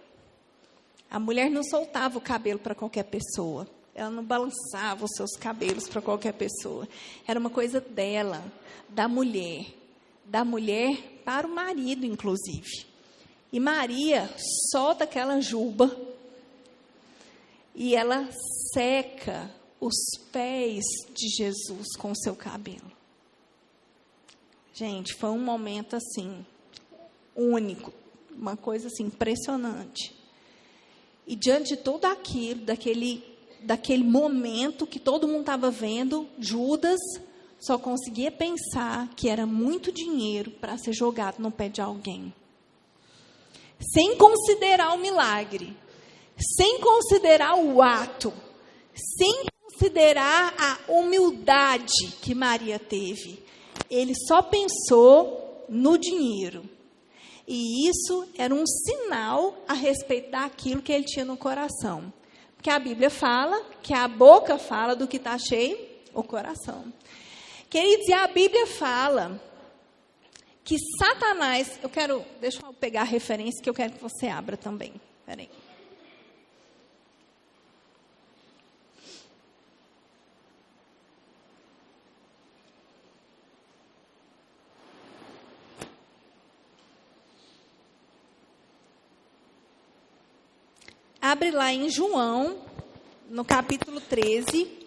A mulher não soltava o cabelo para qualquer pessoa. Ela não balançava os seus cabelos para qualquer pessoa. Era uma coisa dela, da mulher para o marido, inclusive. E Maria solta aquela juba e ela seca os pés de Jesus com o seu cabelo. Gente, foi um momento assim, único, uma coisa assim, impressionante. E diante de tudo aquilo, daquele momento que todo mundo estava vendo, Judas só conseguia pensar que era muito dinheiro para ser jogado no pé de alguém. Sem considerar o milagre, sem considerar o ato, sem considerar a humildade que Maria teve. Ele só pensou no dinheiro. E isso era um sinal a respeito daquilo que ele tinha no coração. Porque a Bíblia fala que a boca fala do que está cheio o coração. Queridos, e a Bíblia fala que Satanás... Deixa eu pegar a referência que eu quero que você abra também. Espera aí. Abre lá em João, no capítulo 13.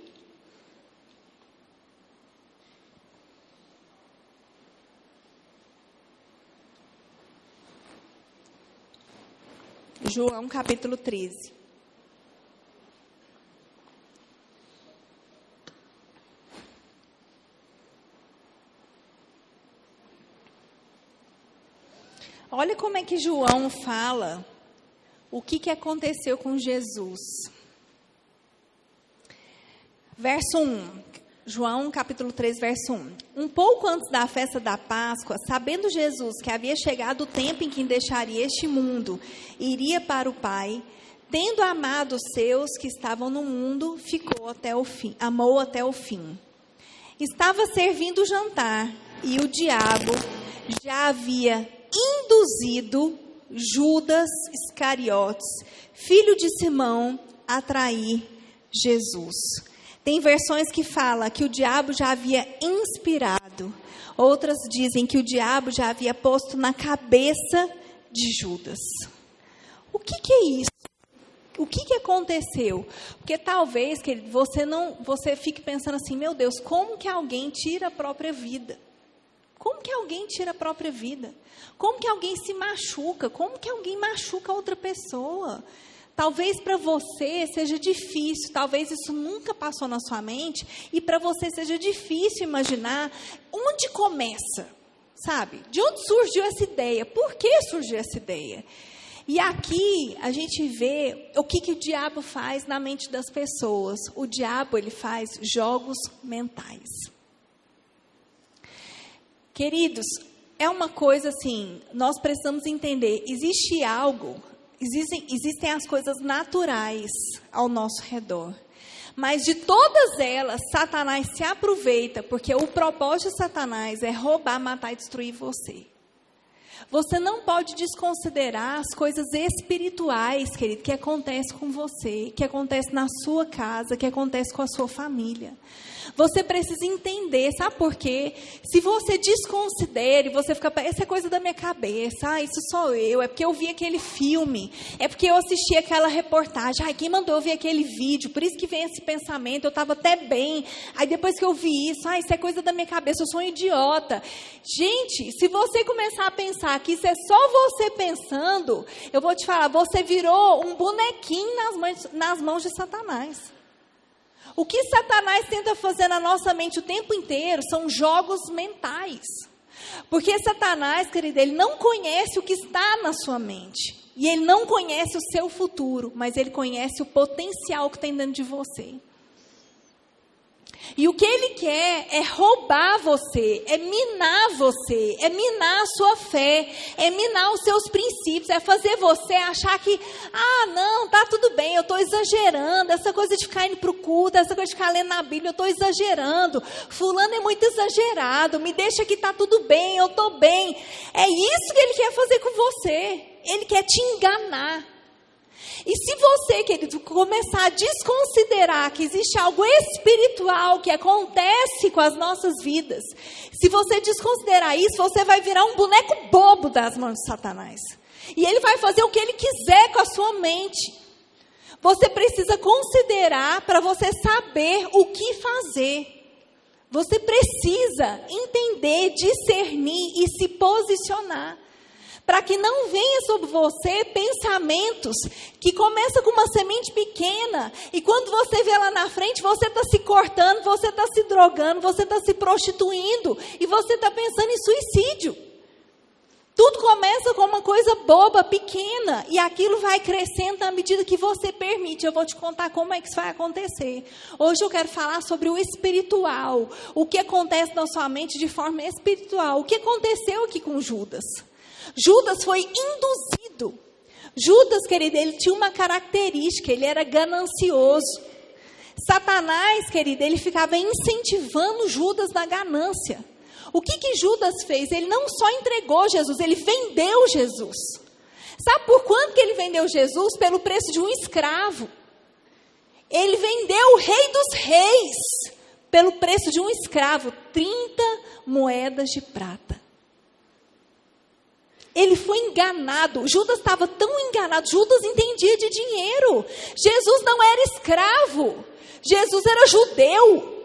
João, capítulo 13. Olha como é que João fala o que aconteceu com Jesus. Verso 1. João, capítulo 3, verso 1. Um pouco antes da festa da Páscoa, sabendo Jesus que havia chegado o tempo em que deixaria este mundo e iria para o Pai, tendo amado os seus que estavam no mundo, amou até o fim. Estava servindo o jantar e o diabo já havia induzido Judas Iscariotes, filho de Simão, a trair Jesus. Tem versões que falam que o diabo já havia inspirado. Outras dizem que o diabo já havia posto na cabeça de Judas. O que é isso? O que aconteceu? Porque talvez, querido, você fique pensando assim, meu Deus, como que alguém tira a própria vida? Como que alguém tira a própria vida? Como que alguém se machuca? Como que alguém machuca outra pessoa? Talvez para você seja difícil, talvez isso nunca passou na sua mente, e para você seja difícil imaginar onde começa, sabe? De onde surgiu essa ideia? Por que surgiu essa ideia? E aqui a gente vê o que o diabo faz na mente das pessoas. O diabo, ele faz jogos mentais. Queridos, é uma coisa assim, nós precisamos entender, existem as coisas naturais ao nosso redor. Mas de todas elas, Satanás se aproveita, porque o propósito de Satanás é roubar, matar e destruir você. Você não pode desconsiderar as coisas espirituais, querido, que acontecem com você, que acontecem na sua casa, que acontecem com a sua família. Você precisa entender, sabe por quê? Se você desconsidera e você fica, essa é coisa da minha cabeça, isso sou eu, é porque eu vi aquele filme, é porque eu assisti aquela reportagem, quem mandou eu ver aquele vídeo, por isso que vem esse pensamento, eu estava até bem, aí depois que eu vi isso, isso é coisa da minha cabeça, eu sou um idiota. Gente, se você começar a pensar que isso é só você pensando, eu vou te falar, você virou um bonequinho nas mãos de Satanás. O que Satanás tenta fazer na nossa mente o tempo inteiro são jogos mentais. Porque Satanás, querido, ele não conhece o que está na sua mente. E ele não conhece o seu futuro, mas ele conhece o potencial que tem dentro de você. E o que ele quer é roubar você, é minar a sua fé, é minar os seus princípios, é fazer você achar que, não, tá tudo bem, eu estou exagerando, essa coisa de ficar indo para o culto, essa coisa de ficar lendo na Bíblia, eu estou exagerando, fulano é muito exagerado, me deixa que tá tudo bem, eu estou bem. É isso que ele quer fazer com você, ele quer te enganar. E se você, querido, começar a desconsiderar que existe algo espiritual que acontece com as nossas vidas, se você desconsiderar isso, você vai virar um boneco bobo das mãos de Satanás. E ele vai fazer o que ele quiser com a sua mente. Você precisa considerar para você saber o que fazer. Você precisa entender, discernir e se posicionar. para que não venha sobre você pensamentos que começam com uma semente pequena, e quando você vê lá na frente, você está se cortando, você está se drogando, você está se prostituindo, e você está pensando em suicídio. Tudo começa com uma coisa boba, pequena, e aquilo vai crescendo na medida que você permite. Eu vou te contar como é que isso vai acontecer. Hoje eu quero falar sobre o espiritual, o que acontece na sua mente de forma espiritual. O que aconteceu aqui com Judas? Judas foi induzido. Judas, querido, ele tinha uma característica, ele era ganancioso. Satanás, querido, ele ficava incentivando Judas na ganância. O que Judas fez? Ele não só entregou Jesus, ele vendeu Jesus. Sabe por quanto que ele vendeu Jesus? Pelo preço de um escravo. Ele vendeu o Rei dos Reis pelo preço de um escravo, 30 moedas de prata. Ele foi enganado. Judas estava tão enganado. Judas entendia de dinheiro. Jesus não era escravo. Jesus era judeu.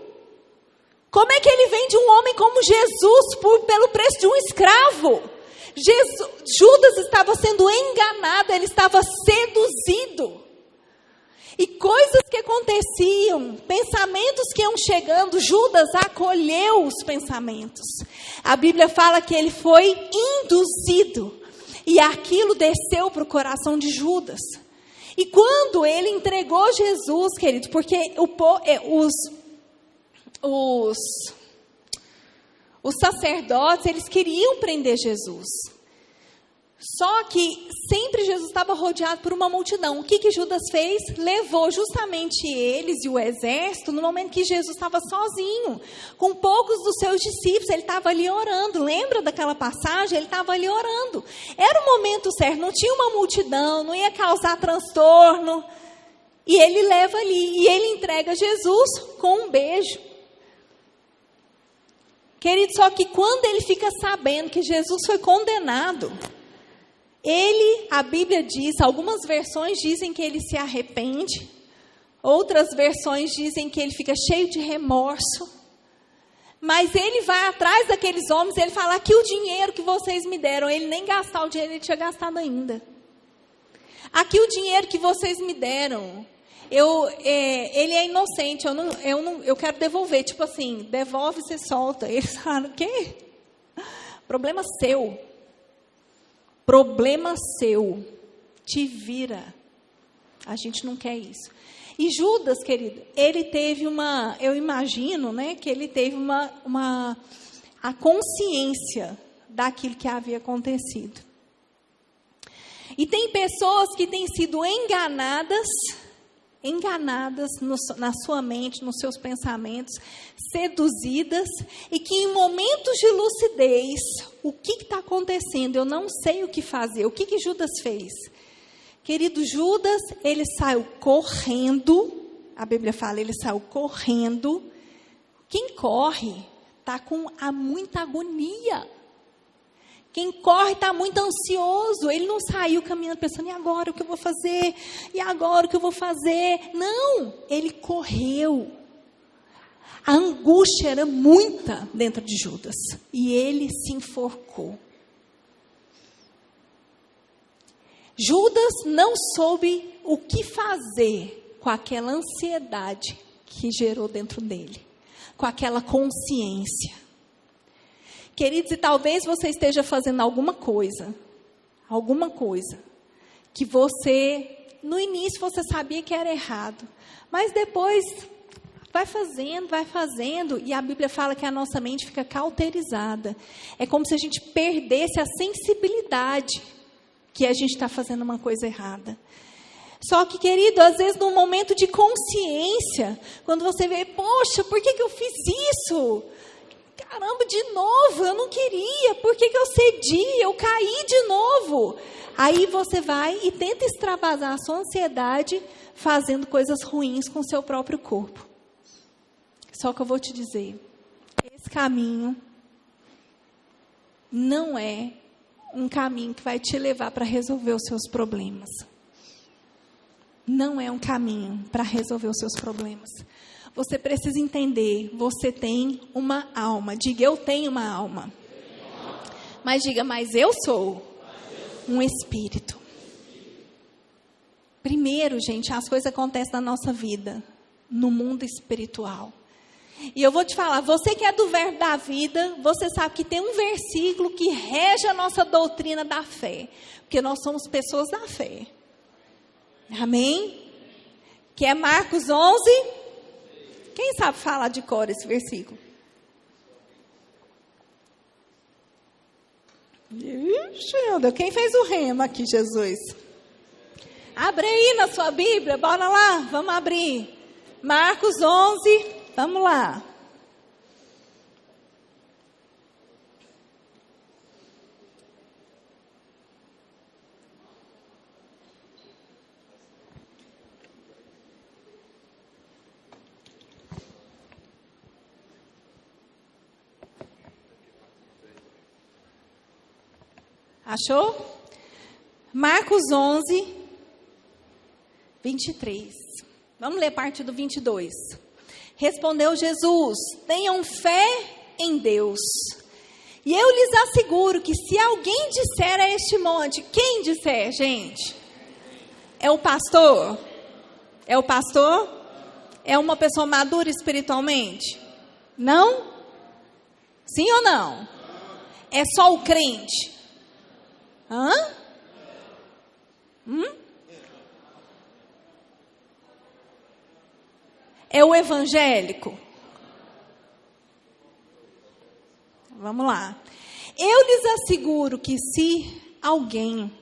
Como é que ele vende um homem como Jesus pelo preço de um escravo? Judas estava sendo enganado, ele estava seduzido. E coisas que aconteciam, pensamentos que iam chegando, Judas acolheu os pensamentos. A Bíblia fala que ele foi induzido. E aquilo desceu para o coração de Judas. E quando ele entregou Jesus, querido, porque os sacerdotes, eles queriam prender Jesus. Só que sempre Jesus estava rodeado por uma multidão. O que Judas fez? Levou justamente eles e o exército no momento que Jesus estava sozinho, com poucos dos seus discípulos. Ele estava ali orando. Lembra daquela passagem? Ele estava ali orando. Era o momento certo, não tinha uma multidão, não ia causar transtorno. E ele leva ali, e ele entrega Jesus com um beijo. Querido, só que quando ele fica sabendo que Jesus foi condenado, a Bíblia diz, algumas versões dizem que ele se arrepende, outras versões dizem que ele fica cheio de remorso, mas ele vai atrás daqueles homens, ele fala, aqui o dinheiro que vocês me deram, ele nem gastar o dinheiro, ele tinha gastado ainda. Aqui o dinheiro que vocês me deram, ele é inocente, eu quero devolver, tipo assim, devolve e você solta. Eles falaram, o quê? Problema seu. Problema seu. Te vira. A gente não quer isso. E Judas, querido, ele teve eu imagino, né, que ele teve a consciência daquilo que havia acontecido. E tem pessoas que têm sido enganadas na sua mente, nos seus pensamentos, seduzidas, e que em momentos de lucidez, o que está acontecendo? Eu não sei o que fazer. O que Judas fez? Querido, Judas, ele saiu correndo, a Bíblia fala, ele saiu correndo. Quem corre está com muita agonia. Quem corre está muito ansioso. Ele não saiu caminhando pensando, e agora o que eu vou fazer? E agora o que eu vou fazer? Não, ele correu. A angústia era muita dentro de Judas. E ele se enforcou. Judas não soube o que fazer com aquela ansiedade que gerou dentro dele. Com aquela consciência. Queridos, e talvez você esteja fazendo alguma coisa, que você, no início você sabia que era errado, mas depois vai fazendo, e a Bíblia fala que a nossa mente fica cauterizada. É como se a gente perdesse a sensibilidade que a gente está fazendo uma coisa errada. Só que, querido, às vezes num momento de consciência, quando você vê, poxa, por que eu fiz isso? Caramba, de novo, eu não queria, por que eu cedi, eu caí de novo? Aí você vai e tenta extravasar a sua ansiedade fazendo coisas ruins com o seu próprio corpo. Só que eu vou te dizer, esse caminho não é um caminho que vai te levar para resolver os seus problemas. Não é um caminho para resolver os seus problemas. Você precisa entender, você tem uma alma. Diga, eu tenho uma alma. Mas diga, mas eu sou Um espírito. Primeiro, gente, as coisas acontecem na nossa vida, no mundo espiritual. E eu vou te falar, você que é do Verbo da Vida, você sabe que tem um versículo que rege a nossa doutrina da fé. Porque nós somos pessoas da fé. Amém? Que é Marcos 11. Quem sabe falar de cor esse versículo? Ixi, quem fez o rema aqui, Jesus? Abre aí na sua Bíblia, bora lá, vamos abrir. Marcos 11, vamos lá. Achou? Marcos 11, 23. Vamos ler a parte do 22. Respondeu Jesus: tenham fé em Deus. E eu lhes asseguro que se alguém disser a este monte, quem disser, gente? É o pastor? É o pastor? É uma pessoa madura espiritualmente? Não? Sim ou não? É só o crente? Hã? É o evangélico? Vamos lá. Eu lhes asseguro que se alguém,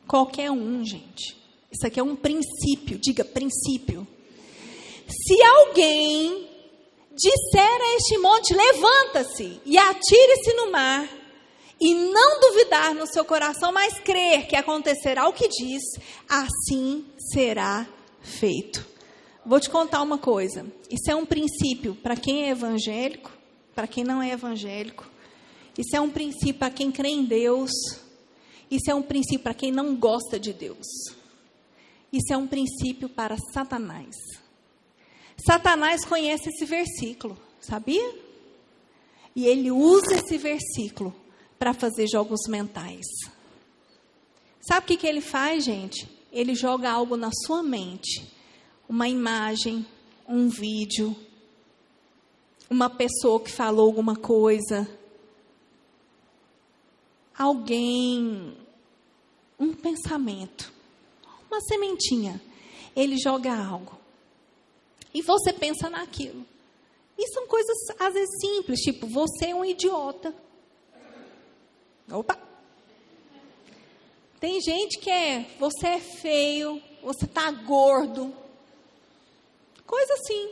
qualquer um, gente, isso aqui é um princípio, diga princípio. Se alguém disser a este monte, levanta-se e atire-se no mar, e não duvidar no seu coração, mas crer que acontecerá o que diz, assim será feito. Vou te contar uma coisa. Isso é um princípio para quem é evangélico, para quem não é evangélico. Isso é um princípio para quem crê em Deus. Isso é um princípio para quem não gosta de Deus. Isso é um princípio para Satanás. Satanás conhece esse versículo, sabia? E ele usa esse versículo para fazer jogos mentais. Sabe o que ele faz, gente? Ele joga algo na sua mente. Uma imagem, um vídeo, uma pessoa que falou alguma coisa, alguém, um pensamento, uma sementinha. Ele joga algo. E você pensa naquilo. E são coisas, às vezes, simples, tipo, você é um idiota. Opa! Tem gente que você é feio, você está gordo. Coisa assim.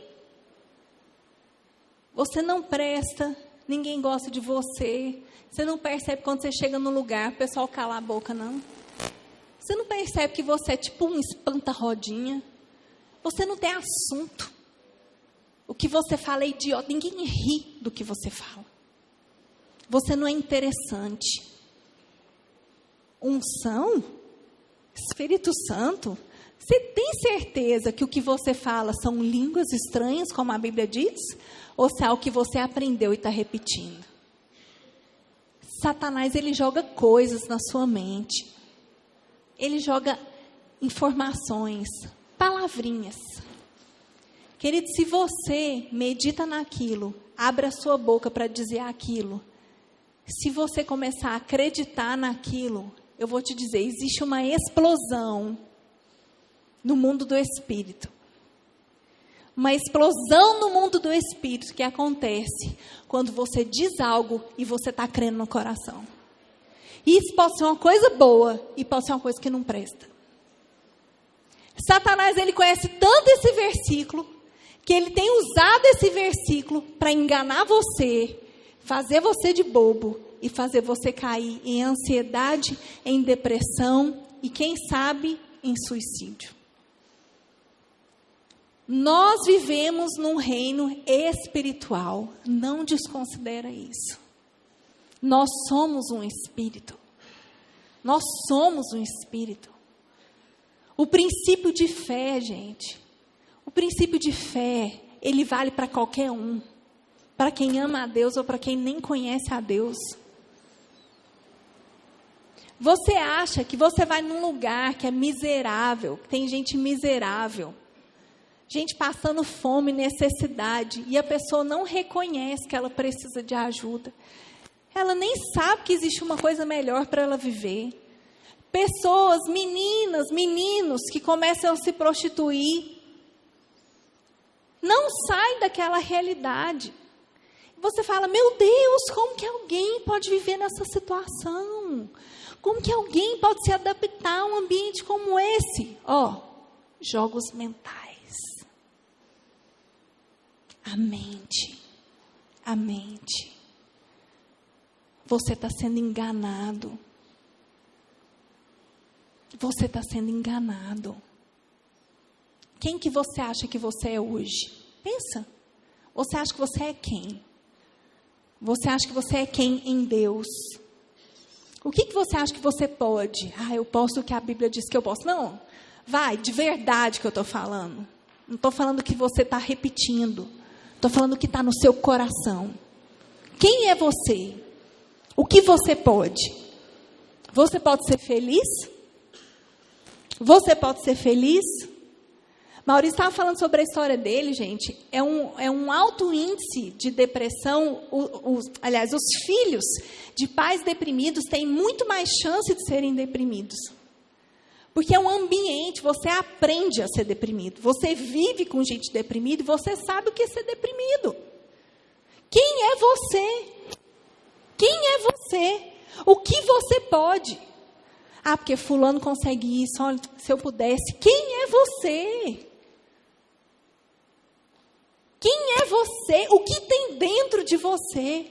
Você não presta, ninguém gosta de você. Você não percebe quando você chega no lugar, o pessoal cala a boca, não. Você não percebe que você é tipo um espanta-rodinha. Você não tem assunto. O que você fala é idiota, ninguém ri do que você fala. Você não é interessante. Unção? Espírito Santo? Você tem certeza que o que você fala são línguas estranhas, como a Bíblia diz? Ou se é algo que você aprendeu e está repetindo? Satanás, ele joga coisas na sua mente. Ele joga informações, palavrinhas. Querido, se você medita naquilo, abre a sua boca para dizer aquilo. Se você começar a acreditar naquilo, eu vou te dizer, existe uma explosão no mundo do Espírito. Uma explosão no mundo do Espírito que acontece quando você diz algo e você está crendo no coração. Isso pode ser uma coisa boa e pode ser uma coisa que não presta. Satanás, ele conhece tanto esse versículo, que ele tem usado esse versículo para enganar você, fazer você de bobo e fazer você cair em ansiedade, em depressão e, quem sabe, em suicídio. Nós vivemos num reino espiritual. Não desconsidera isso. Nós somos um espírito. Nós somos um espírito. O princípio de fé, gente. O princípio de fé, ele vale para qualquer um. Para quem ama a Deus ou para quem nem conhece a Deus. Você acha que você vai num lugar que é miserável, que tem gente miserável, gente passando fome, necessidade, e a pessoa não reconhece que ela precisa de ajuda. Ela nem sabe que existe uma coisa melhor para ela viver. Pessoas, meninas, meninos que começam a se prostituir, não saem daquela realidade. Você fala, meu Deus, como que alguém pode viver nessa situação? Como que alguém pode se adaptar a um ambiente como esse? Jogos mentais. A mente. Você está sendo enganado. Você está sendo enganado. Quem que você acha que você é hoje? Pensa. Você acha que você é quem? Você acha que você é quem em Deus? O que você acha que você pode? Eu posso o que a Bíblia diz que eu posso. Não, vai, de verdade que eu estou falando. Não estou falando que você está repetindo. Estou falando que está no seu coração. Quem é você? O que você pode? Você pode ser feliz? Você pode ser feliz? Maurício estava falando sobre a história dele, gente. É um alto índice de depressão. Aliás, os filhos de pais deprimidos têm muito mais chance de serem deprimidos. Porque é um ambiente, você aprende a ser deprimido. Você vive com gente deprimida e você sabe o que é ser deprimido. Quem é você? Quem é você? O que você pode? Porque fulano consegue isso. Olha, se eu pudesse. Quem é você? Quem é você? O que tem dentro de você?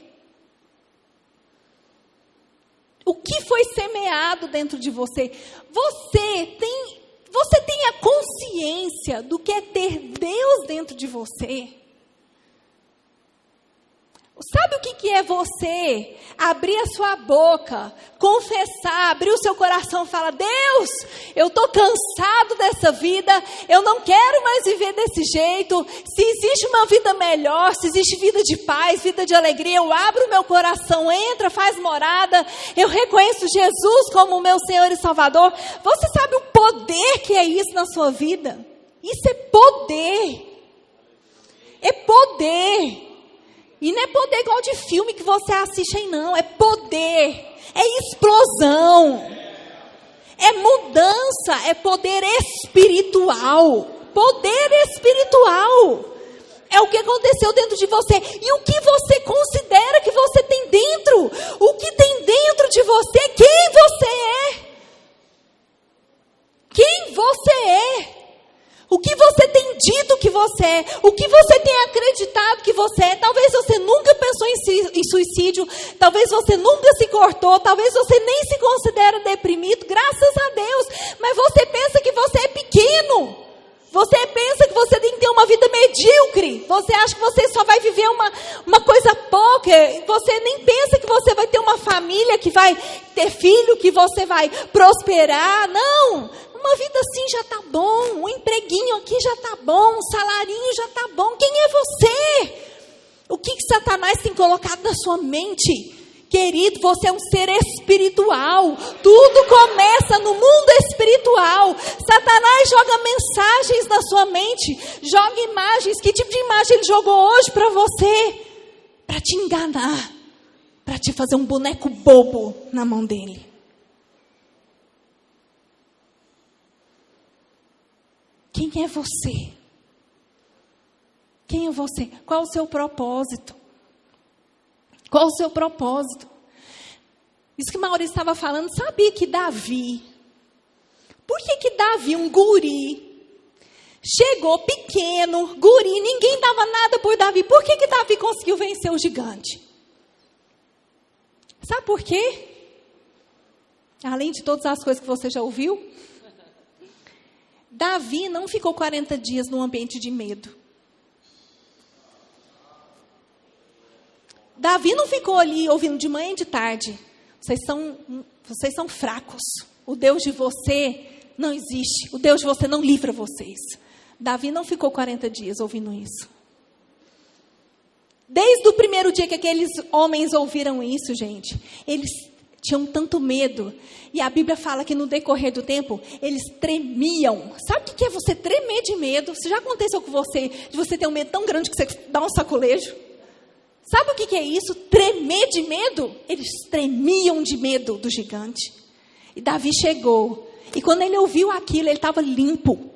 O que foi semeado dentro de você? Você tem a consciência do que é ter Deus dentro de você? Sabe o que é você abrir a sua boca, confessar, abrir o seu coração e falar, Deus, eu estou cansado dessa vida, eu não quero mais viver desse jeito, se existe uma vida melhor, se existe vida de paz, vida de alegria, eu abro o meu coração, entra, faz morada, eu reconheço Jesus como o meu Senhor e Salvador. Você sabe o poder que é isso na sua vida? Isso é poder. É poder. E não é poder igual de filme que você assiste aí, não. É poder. É explosão. É mudança. É poder espiritual. Poder espiritual. É o que aconteceu dentro de você. E o que você considera que você tem dentro? O que tem dentro de você? Quem você é? Quem você é? O que você tem dito que você é? O que você tem acreditado que você é? Talvez você nunca pensou em suicídio. Talvez você nunca se cortou. Talvez você nem se considera deprimido. Graças a Deus. Mas você pensa que você é pequeno. Você pensa que você tem que ter uma vida medíocre. Você acha que você só vai viver uma coisa pouca. Você nem pensa que você vai ter uma família, que vai ter filho, que você vai prosperar. Não. Uma vida assim já está bom, um empreguinho aqui já está bom, um salarinho já está bom. Quem é você? O que Satanás tem colocado na sua mente? Querido, você é um ser espiritual. Tudo começa no mundo espiritual. Satanás joga mensagens na sua mente, joga imagens. Que tipo de imagem ele jogou hoje para você? Para te enganar, para te fazer um boneco bobo na mão dele. Quem é você? Quem é você? Qual o seu propósito? Qual o seu propósito? Isso que Maurício estava falando, sabia que Davi, por que Davi, um guri, chegou pequeno, guri, ninguém dava nada por Davi, por que Davi conseguiu vencer o gigante? Sabe por quê? Além de todas as coisas que você já ouviu, Davi não ficou 40 dias num ambiente de medo. Davi não ficou ali ouvindo de manhã e de tarde. Vocês são fracos. O Deus de você não existe. O Deus de você não livra vocês. Davi não ficou 40 dias ouvindo isso. Desde o primeiro dia que aqueles homens ouviram isso, gente, eles tinham tanto medo. E a Bíblia fala que no decorrer do tempo, eles tremiam. Sabe o que é você tremer de medo? Se já aconteceu com você, de você ter um medo tão grande que você dá um sacolejo? Sabe o que é isso? Tremer de medo? Eles tremiam de medo do gigante. E Davi chegou. E quando ele ouviu aquilo, ele estava limpo.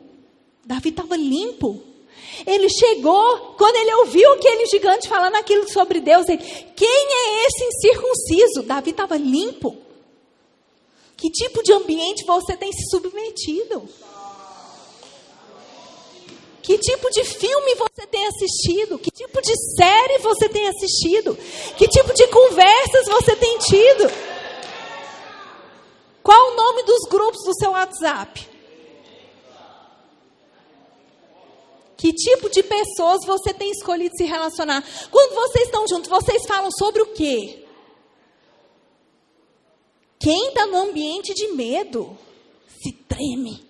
Davi estava limpo. Ele chegou, quando ele ouviu aquele gigante falando aquilo sobre Deus, ele, quem é esse incircunciso? Davi estava limpo. Que tipo de ambiente você tem se submetido? Que tipo de filme você tem assistido? Que tipo de série você tem assistido? Que tipo de conversas você tem tido? Qual o nome dos grupos do seu WhatsApp? Que tipo de pessoas você tem escolhido se relacionar? Quando vocês estão juntos, vocês falam sobre o quê? Quem está no ambiente de medo se treme.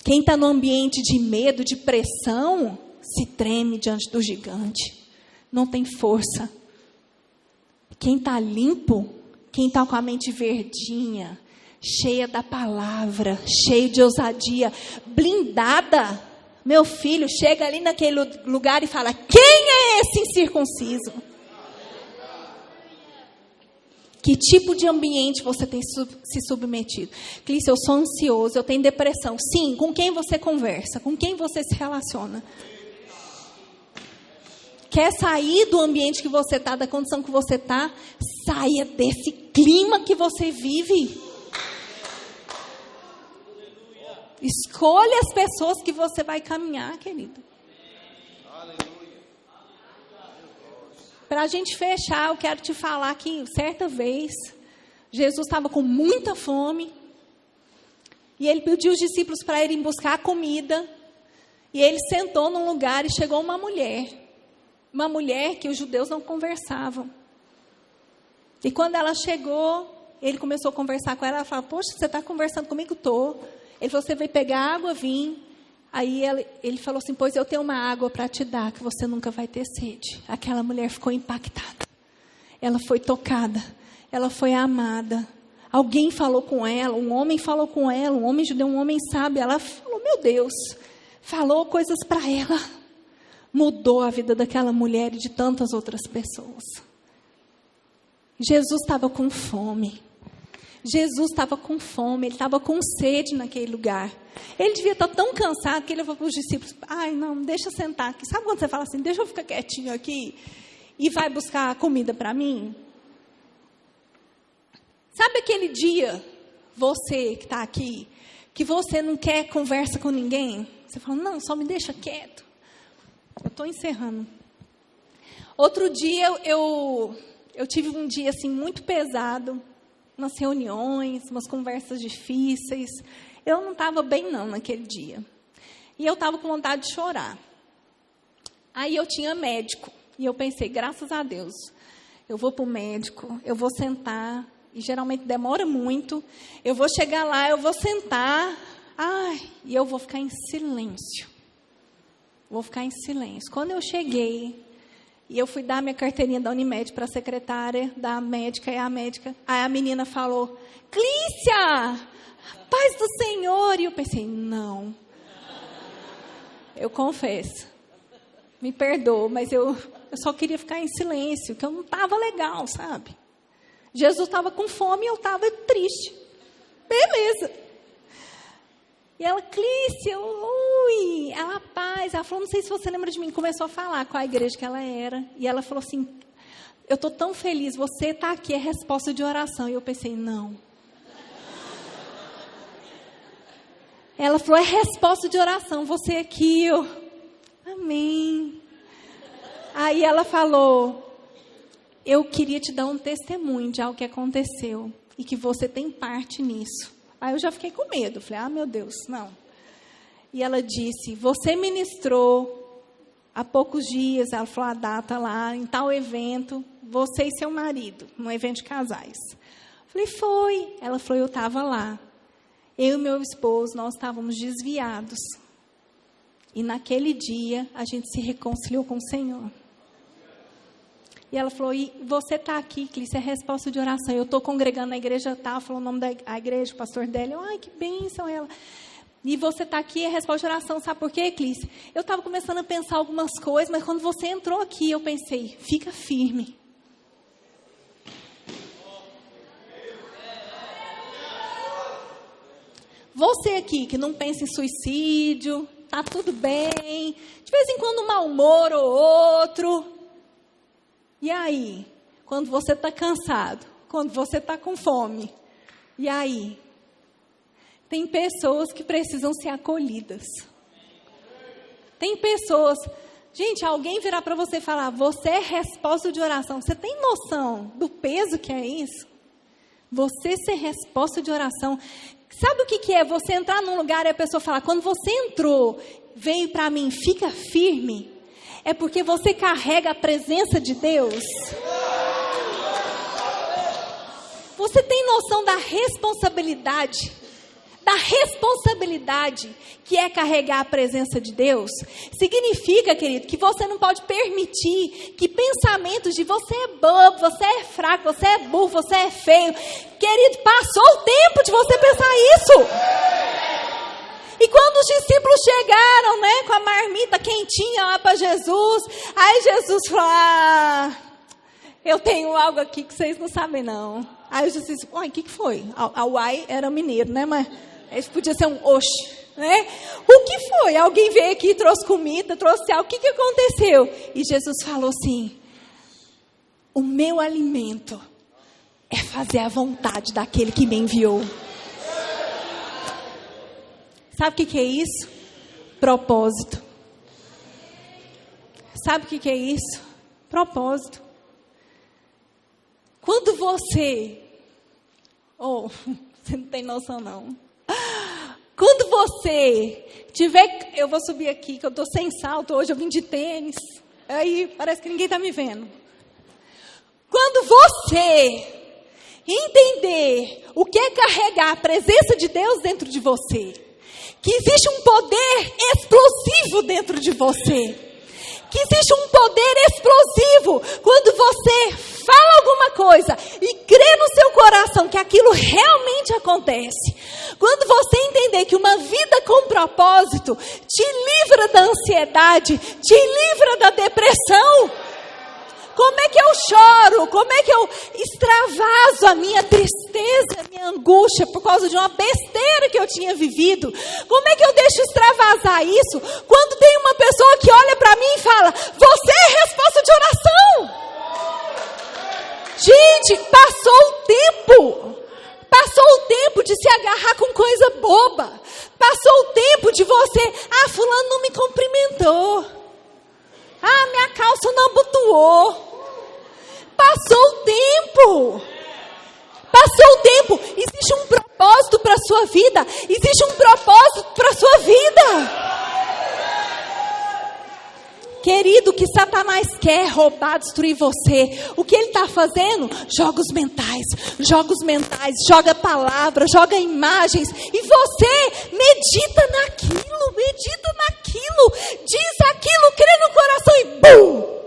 Quem está no ambiente de medo, de pressão, se treme diante do gigante. Não tem força. Quem está limpo, quem está com a mente verdinha, cheia da palavra, cheio de ousadia, blindada. Meu filho chega ali naquele lugar e fala, quem é esse incircunciso? Que tipo de ambiente você tem se submetido? Clícia, eu sou ansioso, eu tenho depressão. Sim, com quem você conversa? Com quem você se relaciona? Quer sair do ambiente que você está, da condição que você está? Saia desse clima que você vive. Escolha as pessoas que você vai caminhar, querido. Para a gente fechar, eu quero te falar que certa vez, Jesus estava com muita fome. E ele pediu os discípulos para irem buscar comida. E ele sentou num lugar e chegou uma mulher. Uma mulher que os judeus não conversavam. E quando ela chegou, ele começou a conversar com ela. Ela falou, poxa, você está conversando comigo? Estou. Ele falou, você veio pegar água, vim. Aí ele falou assim, pois eu tenho uma água para te dar, que você nunca vai ter sede. Aquela mulher ficou impactada. Ela foi tocada. Ela foi amada. Alguém falou com ela, um homem falou com ela, um homem judeu, um homem sábio. Ela falou, meu Deus, falou coisas para ela. Mudou a vida daquela mulher e de tantas outras pessoas. Jesus estava com fome. Jesus estava com fome, ele estava com sede naquele lugar. Ele devia estar tão cansado que ele falou para os discípulos, ai não, deixa eu sentar aqui. Sabe quando você fala assim, deixa eu ficar quietinho aqui e vai buscar comida para mim? Sabe aquele dia, você que está aqui, que você não quer conversa com ninguém? Você fala, não, só me deixa quieto. Eu estou encerrando. Outro dia, eu tive um dia assim muito pesado, umas reuniões, umas conversas difíceis. Eu não estava bem não naquele dia. E eu estava com vontade de chorar. Aí eu tinha médico. E eu pensei, graças a Deus, eu vou para o médico, eu vou sentar. E geralmente demora muito. Eu vou chegar lá, eu vou sentar. E eu vou ficar em silêncio. Vou ficar em silêncio. Quando eu cheguei, e eu fui dar minha carteirinha da Unimed para a secretária da médica, e a médica, aí a menina falou, Clícia, paz do Senhor. E eu pensei, não. Eu confesso. Me perdoa, mas eu só queria ficar em silêncio, que eu não estava legal, sabe? Jesus estava com fome e eu estava triste. Beleza. E ela, Clícia, ui, ela, paz. Ela falou, não sei se você lembra de mim. Começou a falar com a igreja que ela era. E ela falou assim, eu estou tão feliz, você está aqui, é resposta de oração. E eu pensei, não. Ela falou, é resposta de oração, você aqui. Eu, amém. Aí ela falou, eu queria te dar um testemunho de algo que aconteceu. E que você tem parte nisso. Aí eu já fiquei com medo. Falei, meu Deus, não. E ela disse, você ministrou há poucos dias, ela falou a data lá, em tal evento, você e seu marido, num evento de casais. Falei, foi. Ela falou, eu estava lá. Eu e meu esposo, nós estávamos desviados. E naquele dia, a gente se reconciliou com o Senhor. E ela falou, e você está aqui, Clícia, é resposta de oração. Eu estou congregando na igreja tal, falou o nome da igreja, o pastor dela. Eu, ai, que bênção ela. E você está aqui, é resposta de oração. Sabe por quê, Clícia? Eu estava começando a pensar algumas coisas, mas quando você entrou aqui, eu pensei, fica firme. Você aqui que não pensa em suicídio, tá tudo bem, de vez em quando um mau humor ou outro. E aí? Quando você está cansado, quando você está com fome. E aí? Tem pessoas que precisam ser acolhidas. Tem pessoas... Gente, alguém virar para você e falar, você é resposta de oração. Você tem noção do peso que é isso? Você ser resposta de oração. Sabe o que é você entrar num lugar e a pessoa falar, quando você entrou, veio para mim, fica firme. É porque você carrega a presença de Deus. Você tem noção da responsabilidade que é carregar a presença de Deus? Significa, querido, que você não pode permitir que pensamentos de você é bobo, você é fraco, você é burro, você é feio. Querido, passou o tempo de você pensar isso. E quando os discípulos chegaram, né, com a marmita quentinha lá para Jesus, aí Jesus falou, eu tenho algo aqui que vocês não sabem não. Aí os discípulos, uai, o que foi? A uai era mineiro, né, mas esse podia ser um oxe, né? O que foi? Alguém veio aqui, trouxe comida, trouxe algo, o que aconteceu? E Jesus falou assim, o meu alimento é fazer a vontade daquele que me enviou. Sabe o que é isso? Propósito. Sabe o que é isso? Propósito. Quando você... você não tem noção não. Quando você tiver... Eu vou subir aqui, que eu estou sem salto. Hoje eu vim de tênis. Aí parece que ninguém está me vendo. Quando você entender o que é carregar a presença de Deus dentro de você, que existe um poder explosivo dentro de você, que existe um poder explosivo quando você fala alguma coisa e crê no seu coração que aquilo realmente acontece. Quando você entender que uma vida com propósito te livra da ansiedade, te livra da depressão. Como é que eu choro? Como é que eu extravaso a minha tristeza, a minha angústia por causa de uma besteira que eu tinha vivido? Como é que eu deixo extravasar isso quando tem uma pessoa que olha para mim e fala, você é resposta de oração? Gente, passou o tempo. Passou o tempo de se agarrar com coisa boba. Passou o tempo de você, fulano não me cumprimentou. Minha calça não abotoou. Passou o tempo. Passou o tempo. Existe um propósito para a sua vida. Existe um propósito para a sua vida. Querido, o que Satanás quer é roubar, destruir você. O que ele está fazendo? Jogos mentais, joga palavras, joga imagens. E você medita naquilo, diz aquilo, crê no coração e bum!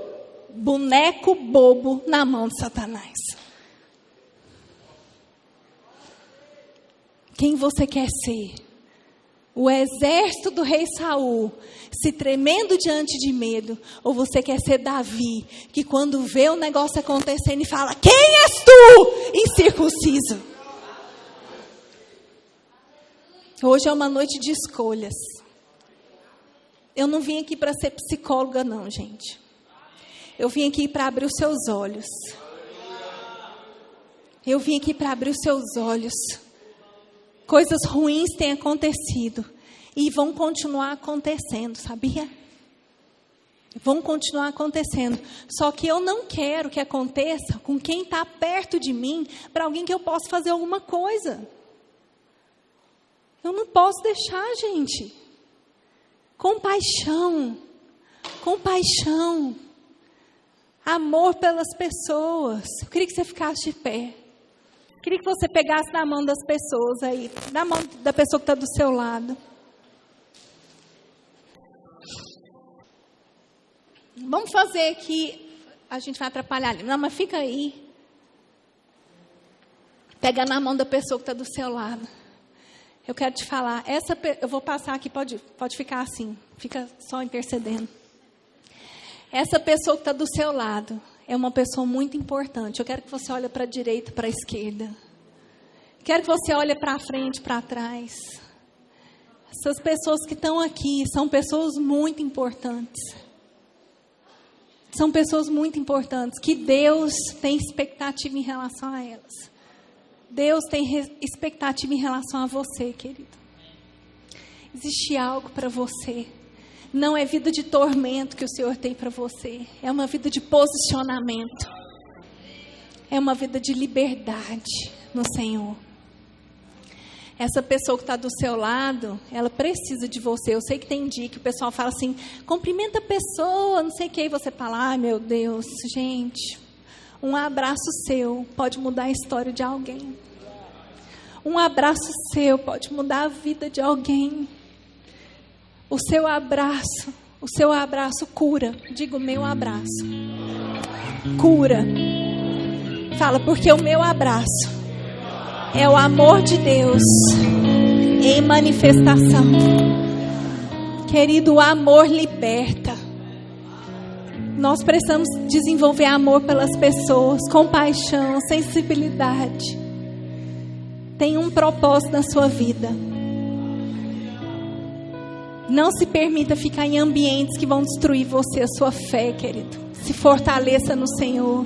Boneco bobo na mão de Satanás. Quem você quer ser? O exército do rei Saul, se tremendo diante de medo, ou você quer ser Davi, que quando vê o negócio acontecendo e fala, quem és tu, incircunciso? Hoje é uma noite de escolhas. Eu não vim aqui para ser psicóloga não, gente. Eu vim aqui para abrir os seus olhos. Eu vim aqui para abrir os seus olhos. Coisas ruins têm acontecido e vão continuar acontecendo, sabia? Vão continuar acontecendo. Só que eu não quero que aconteça com quem está perto de mim, para alguém que eu possa fazer alguma coisa. Eu não posso deixar, gente. Compaixão. Amor pelas pessoas. Eu queria que você ficasse de pé. Queria que você pegasse na mão das pessoas aí, na mão da pessoa que está do seu lado. Vamos fazer aqui a gente vai atrapalhar ali. Não, mas fica aí. Pega na mão da pessoa que está do seu lado. Eu quero te falar, eu vou passar aqui, pode ficar assim, fica só intercedendo. Essa pessoa que está do seu lado é uma pessoa muito importante. Eu quero que você olhe para a direita, para a esquerda. Quero que você olhe para frente, para trás. Essas pessoas que estão aqui são pessoas muito importantes. São pessoas muito importantes, que Deus tem expectativa em relação a elas. Deus tem expectativa em relação a você, querido. Existe algo para você. Não é vida de tormento que o Senhor tem para você. É uma vida de posicionamento. É uma vida de liberdade no Senhor. Essa pessoa que está do seu lado, ela precisa de você. Eu sei que tem dia que o pessoal fala assim, cumprimenta a pessoa, não sei o que. E você fala, ai meu Deus, gente... Um abraço seu pode mudar a história de alguém. Um abraço seu pode mudar a vida de alguém. O seu abraço cura. Diga o meu abraço. Cura. Fala, porque o meu abraço é o amor de Deus em manifestação. Querido, o amor liberta. Nós precisamos desenvolver amor pelas pessoas, compaixão, sensibilidade. Tem um propósito na sua vida. Não se permita ficar em ambientes que vão destruir você, a sua fé, querido. Se fortaleça no Senhor.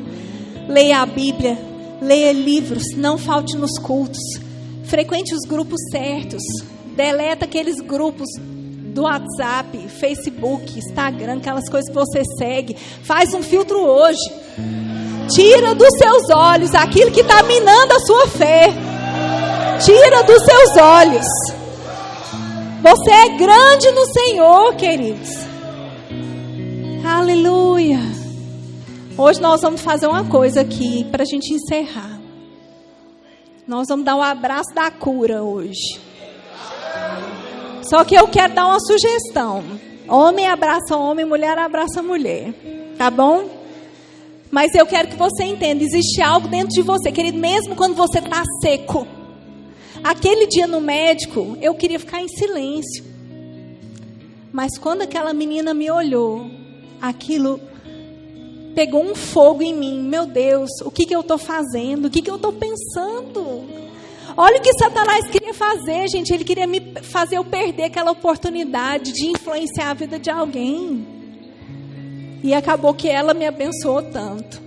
Leia a Bíblia, leia livros, não falte nos cultos. Frequente os grupos certos. Deleta aqueles grupos do WhatsApp, Facebook, Instagram, aquelas coisas que você segue. Faz um filtro hoje. Tira dos seus olhos aquilo que está minando a sua fé. Tira dos seus olhos. Você é grande no Senhor, queridos. Aleluia. Hoje nós vamos fazer uma coisa aqui para a gente encerrar. Nós vamos dar um abraço da cura hoje. Só que eu quero dar uma sugestão. Homem abraça homem, mulher abraça mulher. Tá bom? Mas eu quero que você entenda, existe algo dentro de você, querido, mesmo quando você está seco. Aquele dia no médico, eu queria ficar em silêncio. Mas quando aquela menina me olhou, aquilo pegou um fogo em mim. Meu Deus, o que eu estou fazendo? O que eu estou pensando? Olha o que Satanás queria fazer, gente. Ele queria me fazer eu perder aquela oportunidade de influenciar a vida de alguém. E acabou que ela me abençoou tanto.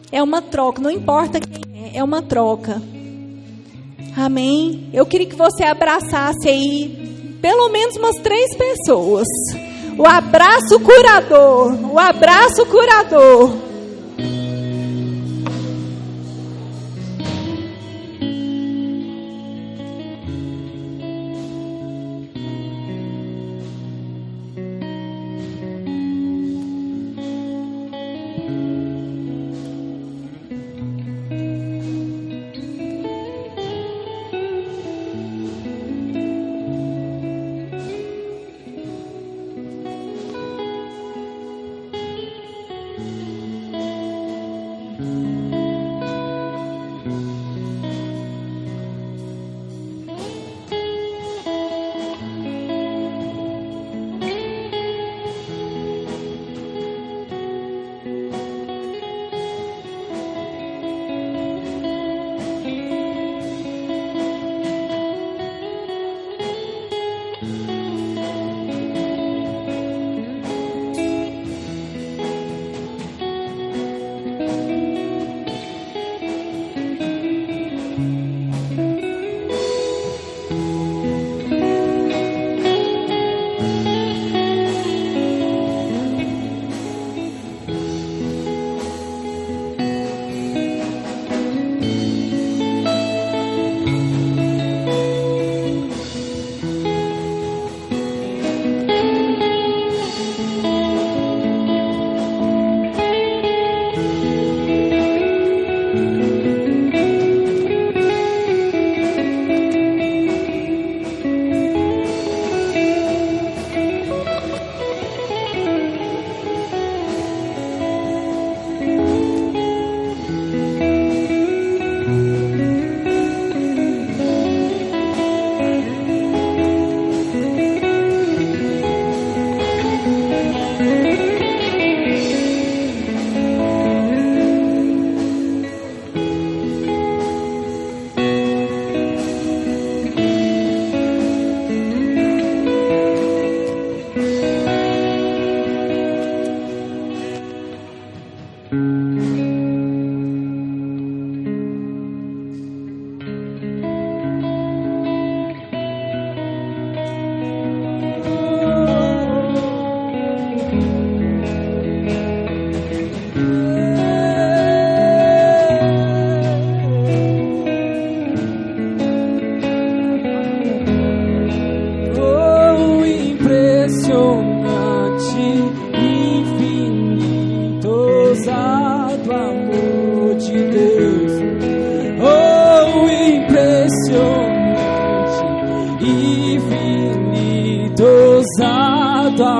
É uma troca, não importa quem é uma troca. Amém? Eu queria que você abraçasse aí pelo menos umas 3 pessoas. O abraço curador. O abraço curador.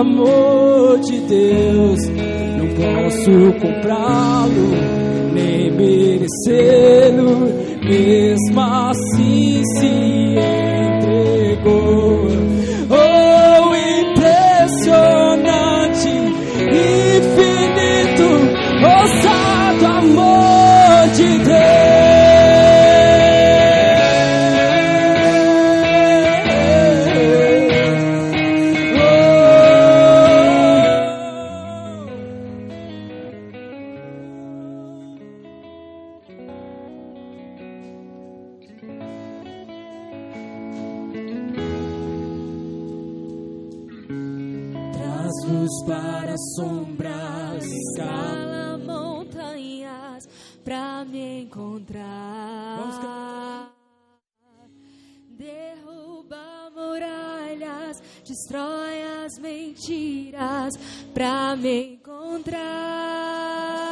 amor de Deus, não posso comprá-lo, nem merecê-lo, mesmo assim se entregou. Oh, impressionante, infinito, ousado amor de Deus. Para sombras, escala montanhas pra me encontrar. Derruba muralhas, destrói as mentiras pra me encontrar.